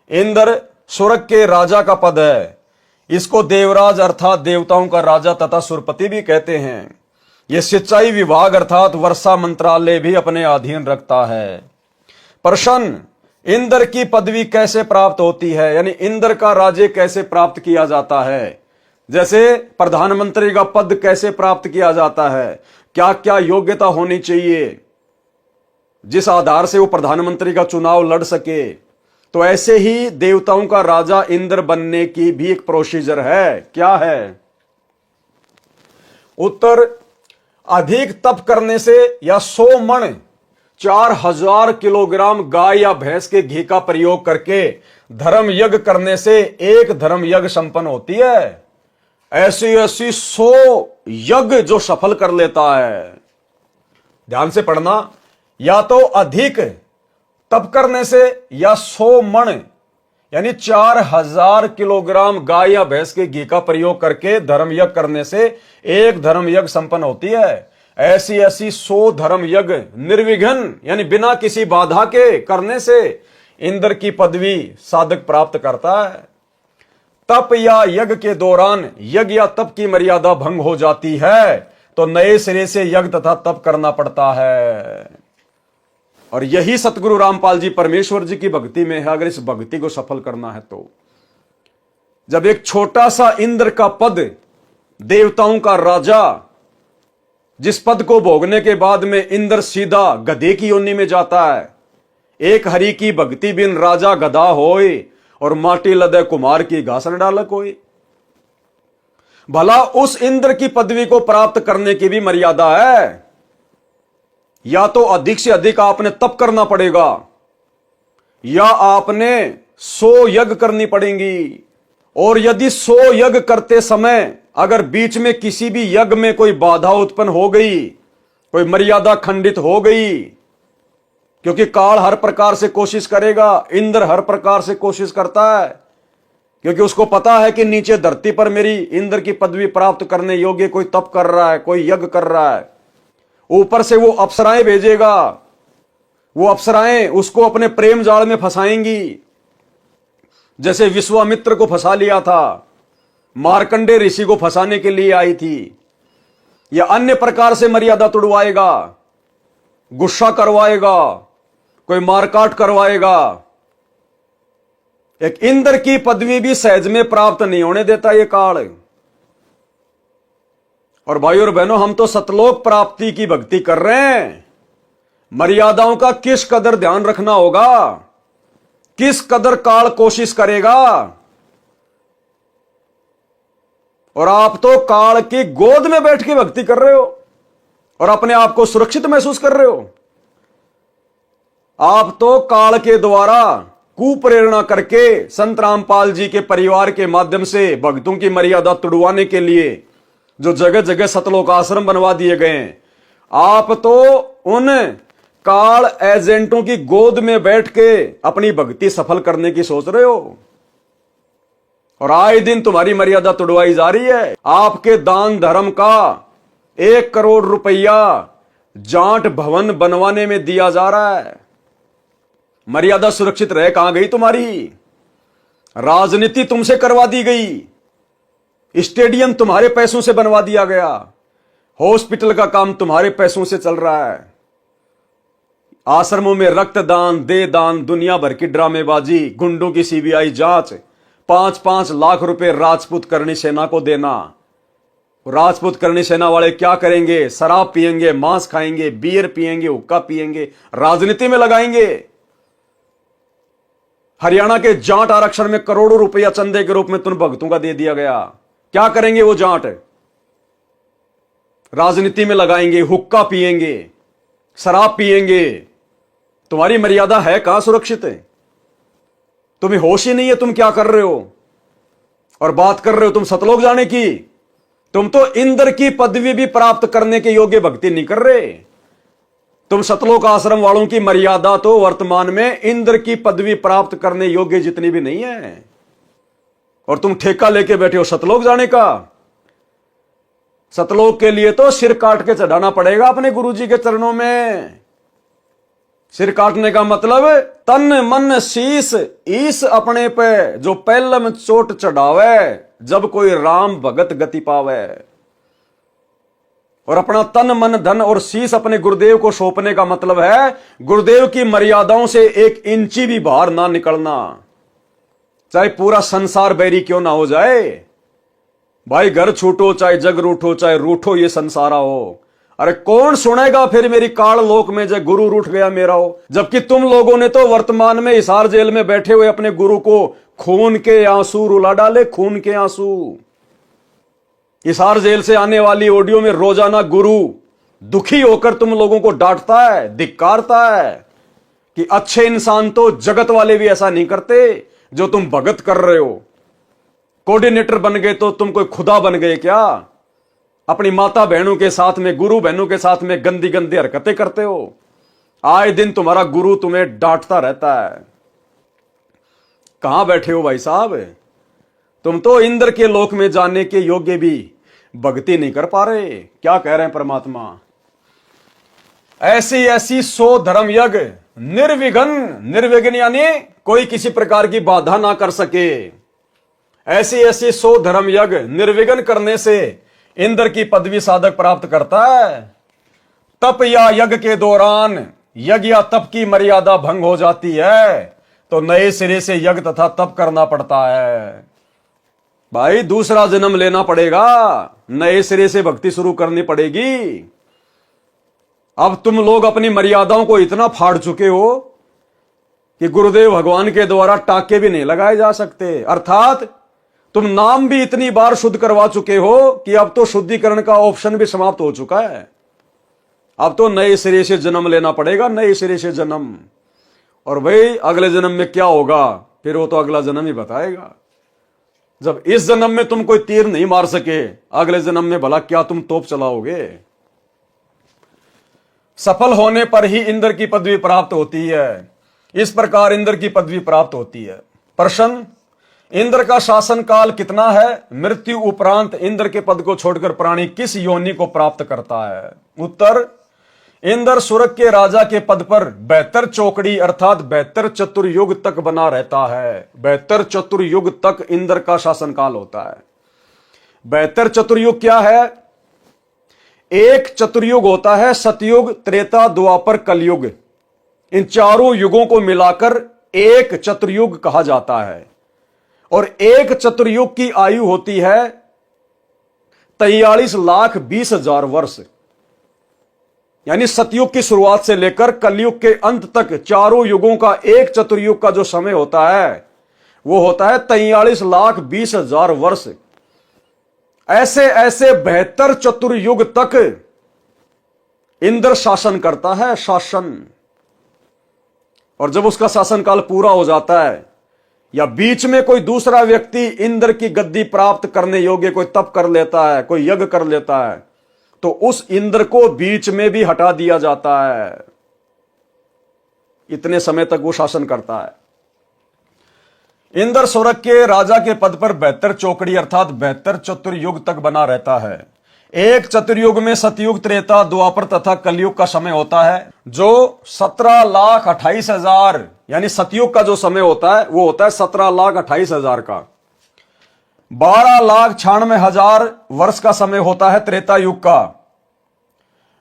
इंद्र स्वर्ग के राजा का पद है। इसको देवराज अर्थात देवताओं का राजा तथा सुरपति भी कहते हैं। यह सिंचाई विभाग अर्थात वर्षा मंत्रालय भी अपने अधीन रखता है। प्रश्न, इंद्र की पदवी कैसे प्राप्त होती है, यानी इंद्र का राज्य कैसे प्राप्त किया जाता है, जैसे प्रधानमंत्री का पद कैसे प्राप्त किया जाता है, क्या क्या योग्यता होनी चाहिए जिस आधार से वो प्रधानमंत्री का चुनाव लड़ सके, तो ऐसे ही देवताओं का राजा इंद्र बनने की भी एक प्रोसीजर है। क्या है उत्तर? अधिक तप करने से या 100 मण 4000 किलोग्राम गाय या भैंस के घी का प्रयोग करके धर्म यज्ञ करने से एक धर्म यज्ञ संपन्न होती है। ऐसी ऐसी 100 यज्ञ जो सफल कर लेता है। ध्यान से पढ़ना, या तो अधिक तप करने से या 100 मण यानी 4000 किलोग्राम गाय या भैंस के घी का प्रयोग करके धर्म यज्ञ करने से एक धर्म यज्ञ संपन्न होती है। ऐसी ऐसी 100 धर्म यज्ञ निर्विघ्न यानी बिना किसी बाधा के करने से इंद्र की पदवी साधक प्राप्त करता है। तप या यज्ञ के दौरान यज्ञ या तप की मर्यादा भंग हो जाती है तो नए सिरे से यज्ञ तथा तप करना पड़ता है। और यही सतगुरु रामपाल जी परमेश्वर जी की भक्ति में है। अगर इस भक्ति को सफल करना है तो जब एक छोटा सा इंद्र का पद, देवताओं का राजा, जिस पद को भोगने के बाद में इंद्र सीधा गधे की योनि में जाता है, एक हरि की भक्ति बिन राजा गधा होए और माटी लदे कुमार की घास न डालक होए। भला उस इंद्र की पदवी को प्राप्त करने की भी मर्यादा है। या तो अधिक से अधिक आपने तप करना पड़ेगा या आपने 100 यज्ञ करनी पड़ेंगी। और यदि 100 यज्ञ करते समय अगर बीच में किसी भी यज्ञ में कोई बाधा उत्पन्न हो गई, कोई मर्यादा खंडित हो गई, क्योंकि काल हर प्रकार से कोशिश करेगा, इंद्र हर प्रकार से कोशिश करता है, क्योंकि उसको पता है कि नीचे धरती पर मेरी इंद्र की पदवी प्राप्त करने योग्य कोई तप कर रहा है, कोई यज्ञ कर रहा है। ऊपर से वो अप्सराएं भेजेगा, वो अप्सराएं उसको अपने प्रेम जाल में फंसाएंगी। जैसे विश्वामित्र को फंसा लिया था, मार्कंडे ऋषि को फंसाने के लिए आई थी, या अन्य प्रकार से मर्यादा तुड़वाएगा, गुस्सा करवाएगा, कोई मारकाट करवाएगा। एक इंद्र की पदवी भी सहज में प्राप्त नहीं होने देता ये काल। और भाई और बहनों, हम तो सतलोक प्राप्ति की भक्ति कर रहे हैं। मर्यादाओं का किस कदर ध्यान रखना होगा, किस कदर काल कोशिश करेगा। और आप तो काल की गोद में बैठ के भक्ति कर रहे हो और अपने आप को सुरक्षित महसूस कर रहे हो। आप तो काल के द्वारा कुप्रेरणा करके संत रामपाल जी के परिवार के माध्यम से भक्तों की मर्यादा तुड़वाने के लिए जो जगह जगह सतलोक आश्रम बनवा दिए गए हैं, आप तो उन काल एजेंटों की गोद में बैठ के अपनी भक्ति सफल करने की सोच रहे हो। और आए दिन तुम्हारी मर्यादा तुड़वाई जा रही है। आपके दान धर्म का 1 करोड़ रुपया जाट भवन बनवाने में दिया जा रहा है। मर्यादा सुरक्षित रहे कहां गई तुम्हारी? राजनीति तुमसे करवा दी गई, स्टेडियम तुम्हारे पैसों से बनवा दिया गया, हॉस्पिटल का काम तुम्हारे पैसों से चल रहा है, आश्रमों में रक्तदान, दे दान, दुनिया भर की ड्रामेबाजी, गुंडों की सीबीआई जांच, 5-5 लाख रुपए राजपूत करणी सेना को देना। राजपूत करणी सेना वाले क्या करेंगे? शराब पिएंगे, मांस खाएंगे, बियर पिएंगे, हुक्का पिएंगे, राजनीति में लगाएंगे। हरियाणा के जाट आरक्षण में करोड़ों रुपया चंदे के रूप में तुम भक्तों का दे दिया गया। क्या करेंगे वो जाट? राजनीति में लगाएंगे, हुक्का पिएंगे, शराब पिएंगे। तुम्हारी मर्यादा है कहां सुरक्षित है? तुम्हें होश ही नहीं है तुम क्या कर रहे हो। और बात कर रहे हो तुम सतलोक जाने की। तुम तो इंद्र की पदवी भी प्राप्त करने के योग्य भक्ति नहीं कर रहे। तुम सतलोक आश्रम वालों की मर्यादा तो वर्तमान में इंद्र की पदवी प्राप्त करने योग्य जितनी भी नहीं है, और तुम ठेका लेके बैठे हो सतलोक जाने का। सतलोक के लिए तो सिर काट के चढ़ाना पड़ेगा अपने गुरुजी के चरणों में। सिर काटने का मतलब तन मन शीस ईस अपने पे जो पहलम चोट चढ़ावे, जब कोई राम भगत गति पावे। और अपना तन मन धन और शीश अपने गुरुदेव को सौंपने का मतलब है गुरुदेव की मर्यादाओं से 1 इंची भी बाहर ना निकलना, चाहे पूरा संसार बैरी क्यों ना हो जाए। भाई घर छूटो चाहे जग रूठो, चाहे रूठो ये संसारा हो। अरे कौन सुनेगा फिर मेरी काल लोक में जब गुरु रूठ गया मेरा हो। जबकि तुम लोगों ने तो वर्तमान में हिसार जेल में बैठे हुए अपने गुरु को खून के आंसू रुला डाले, खून के आंसू। हिसार जेल से आने वाली ऑडियो में रोजाना गुरु दुखी होकर तुम लोगों को डांटता है, धिक्कारता है कि अच्छे इंसान तो जगत वाले भी ऐसा नहीं करते जो तुम भगत कर रहे हो। कोऑर्डिनेटर बन गए तो तुम कोई खुदा बन गए क्या? अपनी माता बहनों के साथ में, गुरु बहनों के साथ में गंदी गंदी हरकतें करते हो। आए दिन तुम्हारा गुरु तुम्हें डांटता रहता है। कहां बैठे हो भाई साहब? तुम तो इंद्र के लोक में जाने के योग्य भी भक्ति नहीं कर पा रहे। क्या कह रहे हैं परमात्मा? ऐसी ऐसी 100 धर्म यज्ञ निर्विघ्न, निर्विघ्न यानी कोई किसी प्रकार की बाधा ना कर सके। ऐसी ऐसी 100 धर्म यज्ञ निर्विघ्न करने से इंद्र की पदवी साधक प्राप्त करता है। तप या यज्ञ के दौरान यज्ञ या तप की मर्यादा भंग हो जाती है तो नए सिरे से यज्ञ तथा तप करना पड़ता है। भाई दूसरा जन्म लेना पड़ेगा, नए सिरे से भक्ति शुरू करनी पड़ेगी। अब तुम लोग अपनी मर्यादाओं को इतना फाड़ चुके हो कि गुरुदेव भगवान के द्वारा टाके भी नहीं लगाए जा सकते। अर्थात तुम नाम भी इतनी बार शुद्ध करवा चुके हो कि अब तो शुद्धिकरण का ऑप्शन भी समाप्त हो चुका है। अब तो नए सिरे से जन्म लेना पड़ेगा, नए सिरे से जन्म। और भाई अगले जन्म में क्या होगा फिर वो तो अगला जन्म ही बताएगा। जब इस जन्म में तुम कोई तीर नहीं मार सके, अगले जन्म में भला क्या तुम तोप चलाओगे? सफल होने पर ही इंद्र की पदवी प्राप्त होती है। इस प्रकार इंद्र की पदवी प्राप्त होती है। प्रश्न, इंद्र का शासन काल कितना है? मृत्यु उपरांत इंद्र के पद को छोड़कर प्राणी किस योनि को प्राप्त करता है? उत्तर, इंद्र स्वर्ग के राजा के पद पर 72 चौकड़ी अर्थात 72 चतुर्युग तक बना रहता है। 72 चतुर्युग तक इंद्र का शासन काल होता है। 72 चतुर्युग क्या है? एक चतुर्युग होता है सतयुग, त्रेता, द्वापर, कलयुग। इन चारों युगों को मिलाकर एक चतुर्युग कहा जाता है। और एक चतुर्युग की आयु होती है 43,20,000 वर्ष। यानी सतयुग की शुरुआत से लेकर कलयुग के अंत तक चारों युगों का एक चतुर्युग का जो समय होता है वो होता है 43,20,000 वर्ष। ऐसे ऐसे 72 चतुर्युग तक इंद्र शासन करता है, शासन। और जब उसका शासनकाल पूरा हो जाता है या बीच में कोई दूसरा व्यक्ति इंद्र की गद्दी प्राप्त करने योग्य कोई तप कर लेता है, कोई यज्ञ कर लेता है, तो उस इंद्र को बीच में भी हटा दिया जाता है। इतने समय तक वो शासन करता है। इंद्र स्वर्ग के राजा के पद पर 72 चौकड़ी अर्थात 72 चतुर्युग तक बना रहता है। एक चतुर्युग में सतयुग, त्रेता, द्वापर तथा कलयुग का समय होता है, जो 17,28,000 यानी सतयुग का जो समय होता है वो होता है 17,28,000 का। 12,96,000 वर्ष का समय होता है त्रेता युग का।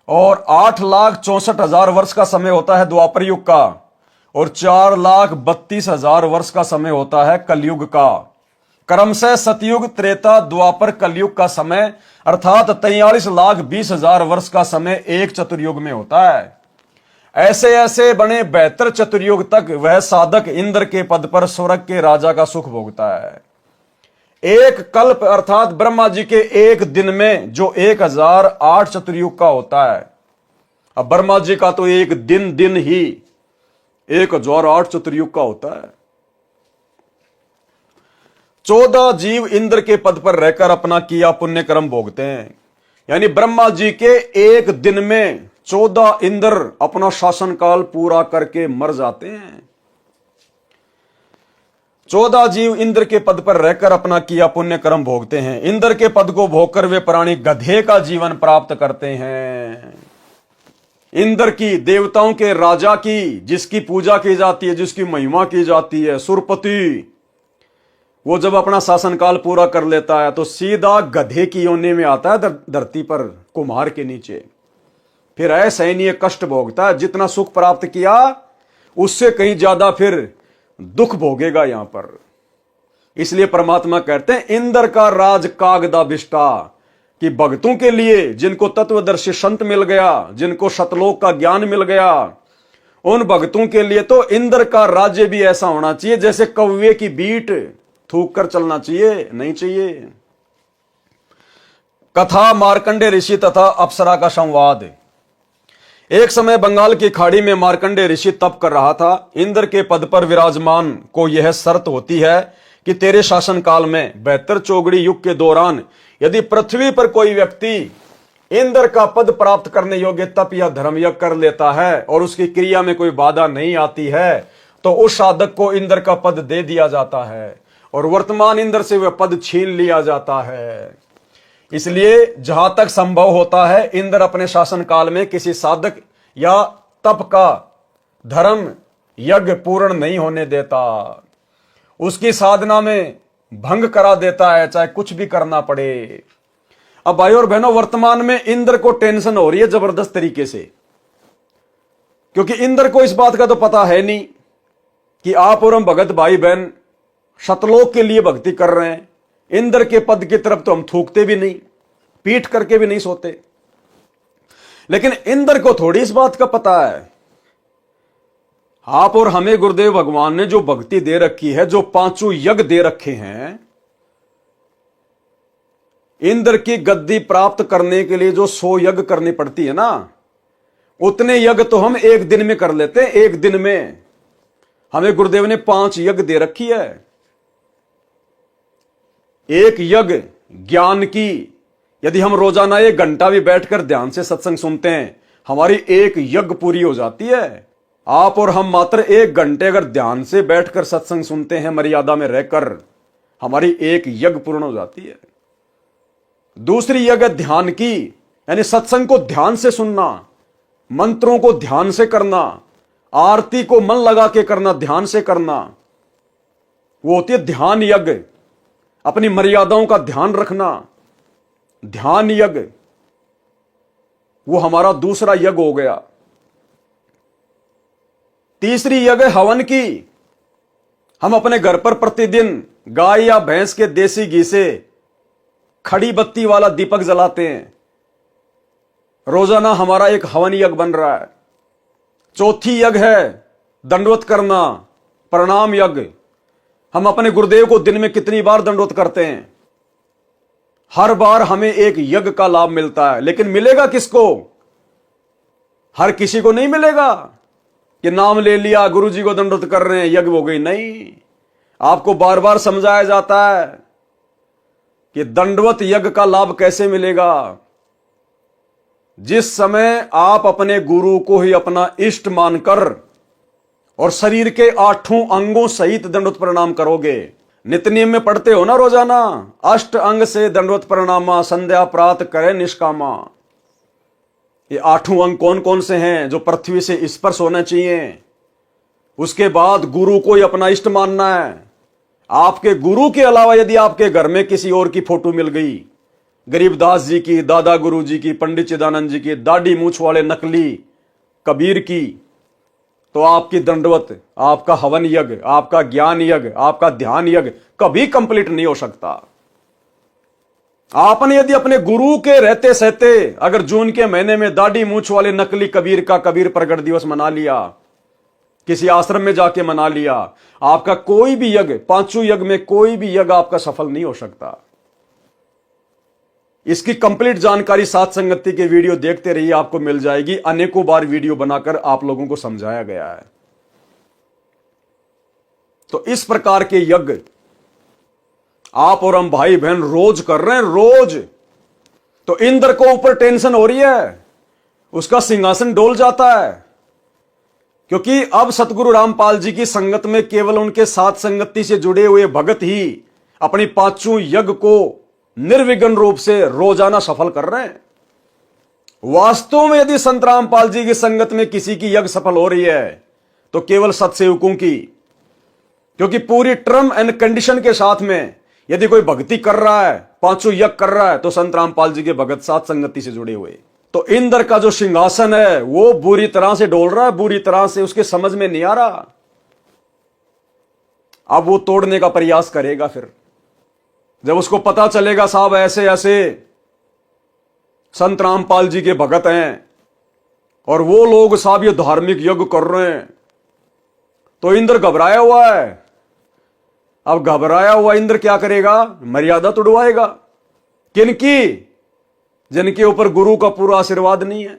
और 8,64,000 वर्ष का समय होता है द्वापर युग का। और 4,32,000 वर्ष का समय होता है कलयुग का। क्रमशः सतयुग, त्रेता, द्वापर, कलयुग का समय अर्थात 43,20,000 वर्ष का समय एक चतुर्युग में होता है। ऐसे ऐसे बने 72 चतुर्युग तक वह साधक इंद्र के पद पर स्वर्ग के राजा का सुख भोगता है। एक कल्प अर्थात ब्रह्मा जी के एक दिन में जो 1008 चतुर्युग का होता है। अब ब्रह्मा जी का तो एक दिन ही 1008 चतुर्युग का होता है। 14 जीव इंद्र के पद पर रहकर अपना किया पुण्य कर्म भोगते हैं। यानी ब्रह्मा जी के एक दिन में 14 इंद्र अपना शासनकाल पूरा करके मर जाते हैं। 14 जीव इंद्र के पद पर रहकर अपना किया पुण्य कर्म भोगते हैं। इंद्र के पद को भोगकर वे प्राणी गधे का जीवन प्राप्त करते हैं। इंद्र की, देवताओं के राजा की, जिसकी पूजा की जाती है, जिसकी महिमा की जाती है, सुरपति, वो जब अपना शासनकाल पूरा कर लेता है तो सीधा गधे की योनि में आता है धरती पर। कुम्हार के नीचे। फिर असहनीय कष्ट भोगता है, जितना सुख प्राप्त किया उससे कहीं ज्यादा फिर दुख भोगेगा यहां पर। इसलिए परमात्मा कहते हैं इंद्र का राज कागदा बिष्टा, कि भक्तों के लिए, जिनको तत्वदर्शी संत मिल गया, जिनको सतलोक का ज्ञान मिल गया, उन भक्तों के लिए तो इंद्र का राज्य भी ऐसा होना चाहिए जैसे कौवे की बीट थूक कर चलना चाहिए, नहीं चाहिए। कथा मार्कंडे ऋषि तथा अप्सरा का संवाद। एक समय बंगाल की खाड़ी में मार्कंडे ऋषि तप कर रहा था। इंद्र के पद पर विराजमान को यह शर्त होती है कि तेरे शासन काल में 72 चौगड़ी युग के दौरान यदि पृथ्वी पर कोई व्यक्ति इंद्र का पद प्राप्त करने योग्य तप या धर्म यज्ञ कर लेता है और उसकी क्रिया में कोई बाधा नहीं आती है, तो उस साधक को इंद्र का पद दे दिया जाता है और वर्तमान इंद्र से वह पद छीन लिया जाता है। इसलिए जहां तक संभव होता है इंद्र अपने शासन काल में किसी साधक या तप का धर्म यज्ञ पूर्ण नहीं होने देता, उसकी साधना में भंग करा देता है, चाहे कुछ भी करना पड़े। अब भाई और बहनों, वर्तमान में इंद्र को टेंशन हो रही है जबरदस्त तरीके से, क्योंकि इंद्र को इस बात का तो पता है नहीं कि आप और हम भगत भाई बहन सतलोक के लिए भक्ति कर रहे हैं। इंद्र के पद की तरफ तो हम थूकते भी नहीं, पीठ करके भी नहीं सोते। लेकिन इंद्र को थोड़ी इस बात का पता है। आप और हमें गुरुदेव भगवान ने जो भक्ति दे रखी है, जो 5 यज्ञ दे रखे हैं, इंद्र की गद्दी प्राप्त करने के लिए जो 100 यज्ञ करनी पड़ती है ना, उतने यज्ञ तो हम एक दिन में कर लेते हैं। एक दिन में हमें गुरुदेव ने 5 यज्ञ दे रखी है। एक यज्ञ ज्ञान की, यदि हम रोजाना 1 घंटा भी बैठकर ध्यान से सत्संग सुनते हैं, हमारी एक यज्ञ पूरी हो जाती है। आप और हम मात्र 1 घंटे अगर ध्यान से बैठकर सत्संग सुनते हैं, मर्यादा में रहकर, हमारी एक यज्ञ पूर्ण हो जाती है। दूसरी यज्ञ ध्यान की, यानी सत्संग को ध्यान से सुनना, मंत्रों को ध्यान से करना, आरती को मन लगा के करना, ध्यान से करना, वो होती है ध्यान यज्ञ। अपनी मर्यादाओं का ध्यान रखना, ध्यान यज्ञ, वो हमारा दूसरा यज्ञ हो गया। तीसरी यज्ञ हवन की। हम अपने घर पर प्रतिदिन गाय या भैंस के देसी घी से खड़ी बत्ती वाला दीपक जलाते हैं। रोजाना हमारा एक हवन यज्ञ बन रहा है। चौथी यज्ञ है दंडवत करना, प्रणाम यज्ञ। हम अपने गुरुदेव को दिन में कितनी बार दंडवत करते हैं? हर बार हमें एक यज्ञ का लाभ मिलता है। लेकिन मिलेगा किसको? हर किसी को नहीं मिलेगा कि नाम ले लिया, गुरुजी को दंडवत कर रहे हैं, यज्ञ हो गई। नहीं, आपको बार बार समझाया जाता है कि दंडवत यज्ञ का लाभ कैसे मिलेगा। जिस समय आप अपने गुरु को ही अपना इष्ट मानकर और शरीर के 8 अंगों सहित दंडवत प्रणाम करोगे। नित्य नियम में पढ़ते हो ना रोजाना, अष्ट अंग से दंडवत प्रणामा, संध्या प्रात करे निष्कामा। ये 8 अंग कौन कौन से हैं जो पृथ्वी से स्पर्श होना चाहिए? उसके बाद गुरु को ही अपना इष्ट मानना है। आपके गुरु के अलावा यदि आपके घर में किसी और की फोटो मिल गई, गरीबदास जी की, दादा गुरु जी की, पंडित चिदानंद जी की, दाढ़ी मूछ वाले नकली कबीर की, तो आपकी दंडवत, आपका हवन यज्ञ, आपका ज्ञान यज्ञ, आपका ध्यान यज्ञ कभी कंप्लीट नहीं हो सकता। आपने यदि अपने गुरु के रहते सहते अगर जून के महीने में दाढ़ी मूछ वाले नकली कबीर का कबीर प्रगट दिवस मना लिया, किसी आश्रम में जाके मना लिया, आपका कोई भी यज्ञ, 5 यज्ञ में कोई भी यज्ञ आपका सफल नहीं हो सकता। इसकी कंप्लीट जानकारी साथ संगति के वीडियो देखते रहिए, आपको मिल जाएगी। अनेकों बार वीडियो बनाकर आप लोगों को समझाया गया है। तो इस प्रकार के यज्ञ आप और हम भाई बहन रोज कर रहे हैं, रोज। तो इंद्र को ऊपर टेंशन हो रही है, उसका सिंहासन डोल जाता है, क्योंकि अब सतगुरु रामपाल जी की संगत में केवल उनके साथ संगति से जुड़े हुए भगत ही अपनी 5 यज्ञ को निर्विघ्न रूप से रोजाना सफल कर रहे हैं। वास्तव में यदि संत रामपाल जी की संगत में किसी की यज्ञ सफल हो रही है तो केवल सत्सेवकों की, क्योंकि पूरी टर्म एंड कंडीशन के साथ में यदि कोई भक्ति कर रहा है, पांचों यज्ञ कर रहा है तो संत रामपाल जी के भगत साथ संगति से जुड़े हुए। तो इंद्र का जो सिंहासन है वो बुरी तरह से डोल रहा है, बुरी तरह से, उसके समझ में नहीं आ रहा। अब वो तोड़ने का प्रयास करेगा। फिर जब उसको पता चलेगा साहब ऐसे ऐसे संत रामपाल जी के भगत हैं और वो लोग साहब ये धार्मिक यज्ञ कर रहे हैं, तो इंद्र घबराया हुआ है। अब घबराया हुआ इंद्र क्या करेगा? मर्यादा तोड़वाएगा। किनकी? जिनके ऊपर गुरु का पूरा आशीर्वाद नहीं है।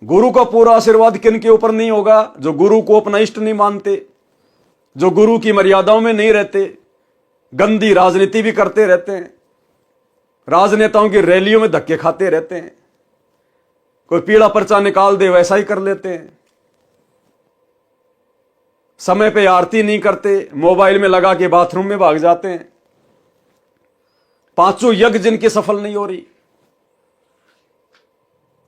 गुरु का पूरा आशीर्वाद किनके ऊपर नहीं होगा? जो गुरु को अपना इष्ट नहीं मानते, जो गुरु की मर्यादाओं में नहीं रहते, गंदी राजनीति भी करते रहते हैं, राजनेताओं की रैलियों में धक्के खाते रहते हैं, कोई पीला पर्चा निकाल दे वैसा ही कर लेते हैं, समय पे आरती नहीं करते, मोबाइल में लगा के बाथरूम में भाग जाते हैं। पांचों यज्ञ जिनकी सफल नहीं हो रही,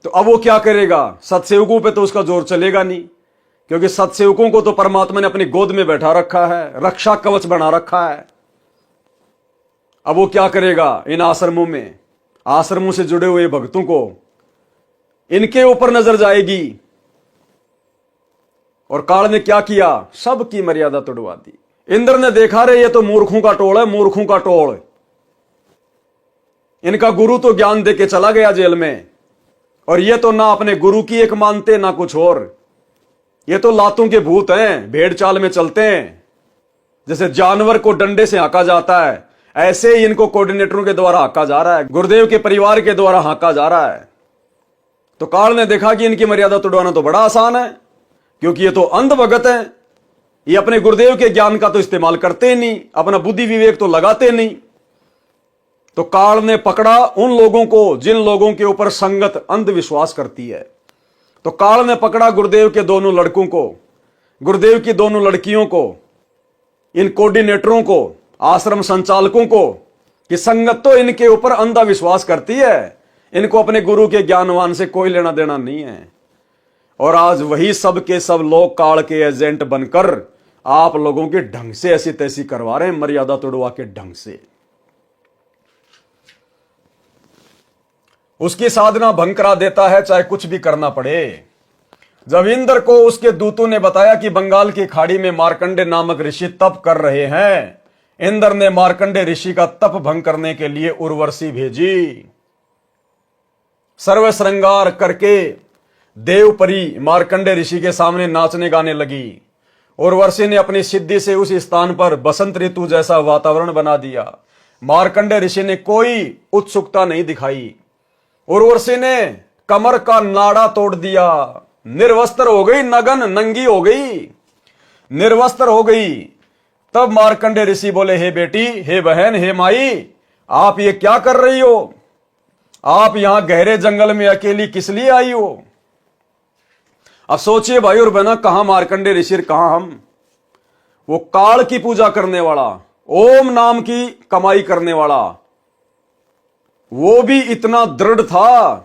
तो अब वो क्या करेगा? सत्सेवकों पे तो उसका जोर चलेगा नहीं, क्योंकि सत्सेवकों को तो परमात्मा ने अपनी गोद में बैठा रखा है, रक्षा कवच बना रखा है। अब वो क्या करेगा? इन आश्रमों में, आश्रमों से जुड़े हुए भक्तों को, इनके ऊपर नजर जाएगी। और काल ने क्या किया? सबकी मर्यादा तोड़वा दी। इंद्र ने देखा रे ये तो मूर्खों का टोल है, मूर्खों का टोल। इनका गुरु तो ज्ञान देके चला गया जेल में, और ये तो ना अपने गुरु की एक मानते ना कुछ और। ये तो लातों के भूत हैं, भेड़ चाल में चलते हैं। जैसे जानवर को डंडे से हांका जाता है, ऐसे ही इनको कोऑर्डिनेटरों के द्वारा हांका जा रहा है, गुरुदेव के परिवार के द्वारा हांका जा रहा है। तो काल ने देखा कि इनकी मर्यादा तोड़वाना तो बड़ा आसान है, क्योंकि ये तो अंध भगत हैं। ये अपने गुरुदेव के ज्ञान का तो इस्तेमाल करते ही नहीं, अपना बुद्धि विवेक तो लगाते नहीं। तो काल ने पकड़ा उन लोगों को जिन लोगों के ऊपर संगत अंधविश्वास करती है। तो काल ने पकड़ा गुरुदेव के दोनों लड़कों को, गुरुदेव की दोनों लड़कियों को, इन कोऑर्डिनेटरों को, आश्रम संचालकों को, कि संगत तो इनके ऊपर अंधा विश्वास करती है, इनको अपने गुरु के ज्ञानवान से कोई लेना देना नहीं है। और आज वही सब के सब लोग काल के एजेंट बनकर आप लोगों के ढंग से ऐसी तैसी करवा रहे हैं, मर्यादा तोड़वा के ढंग से। उसकी साधना भंग करा देता है, चाहे कुछ भी करना पड़े। जब इंद्र को उसके दूतों ने बताया कि बंगाल की खाड़ी में मार्कंडे नामक ऋषि तप कर रहे हैं, इंद्र ने मार्कंडे ऋषि का तप भंग करने के लिए उर्वशी भेजी। सर्व श्रृंगार करके देवपरी मार्कंडे ऋषि के सामने नाचने गाने लगी। उर्वशी ने अपनी सिद्धि से उस स्थान पर बसंत ऋतु जैसा वातावरण बना दिया। मार्कंडे ऋषि ने कोई उत्सुकता नहीं दिखाई। उर्वशी ने कमर का नाड़ा तोड़ दिया, निर्वस्त्र हो गई, नगन नंगी हो गई, निर्वस्त्र हो गई। तब मार्कंडे ऋषि बोले, हे बेटी, हे बहन, हे माई, आप ये क्या कर रही हो? आप यहां गहरे जंगल में अकेली किस लिए आई हो? अब सोचिए भाई और बहना, कहां मार्कंडे ऋषि, कहां हम? वो काल की पूजा करने वाला, ओम नाम की कमाई करने वाला, वो भी इतना दृढ़ था।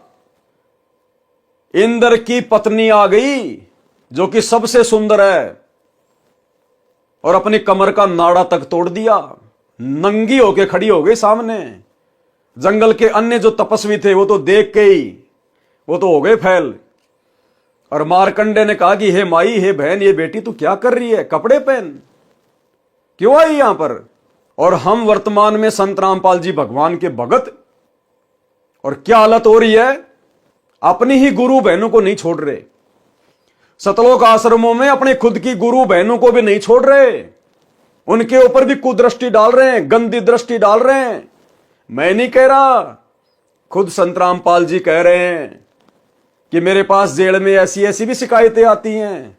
इंद्र की पत्नी आ गई जो कि सबसे सुंदर है, और अपनी कमर का नाड़ा तक तोड़ दिया, नंगी होके खड़ी हो गई सामने। जंगल के अन्य जो तपस्वी थे वो तो देख के ही वो तो हो गए फैल। और मार्कंडे ने कहा कि हे माई, हे बहन, ये बेटी तू क्या कर रही है? कपड़े पहन, क्यों आई यहां पर? और हम वर्तमान में संत रामपाल जी भगवान के भगत, और क्या हालत हो रही है? अपनी ही गुरु बहनों को नहीं छोड़ रहे। सतलोक आश्रमों में अपने खुद की गुरु बहनों को भी नहीं छोड़ रहे, उनके ऊपर भी कुदृष्टि डाल रहे हैं, गंदी दृष्टि डाल रहे हैं। मैं नहीं कह रहा, खुद संत रामपाल जी कह रहे हैं कि मेरे पास जेल में ऐसी ऐसी भी शिकायतें आती हैं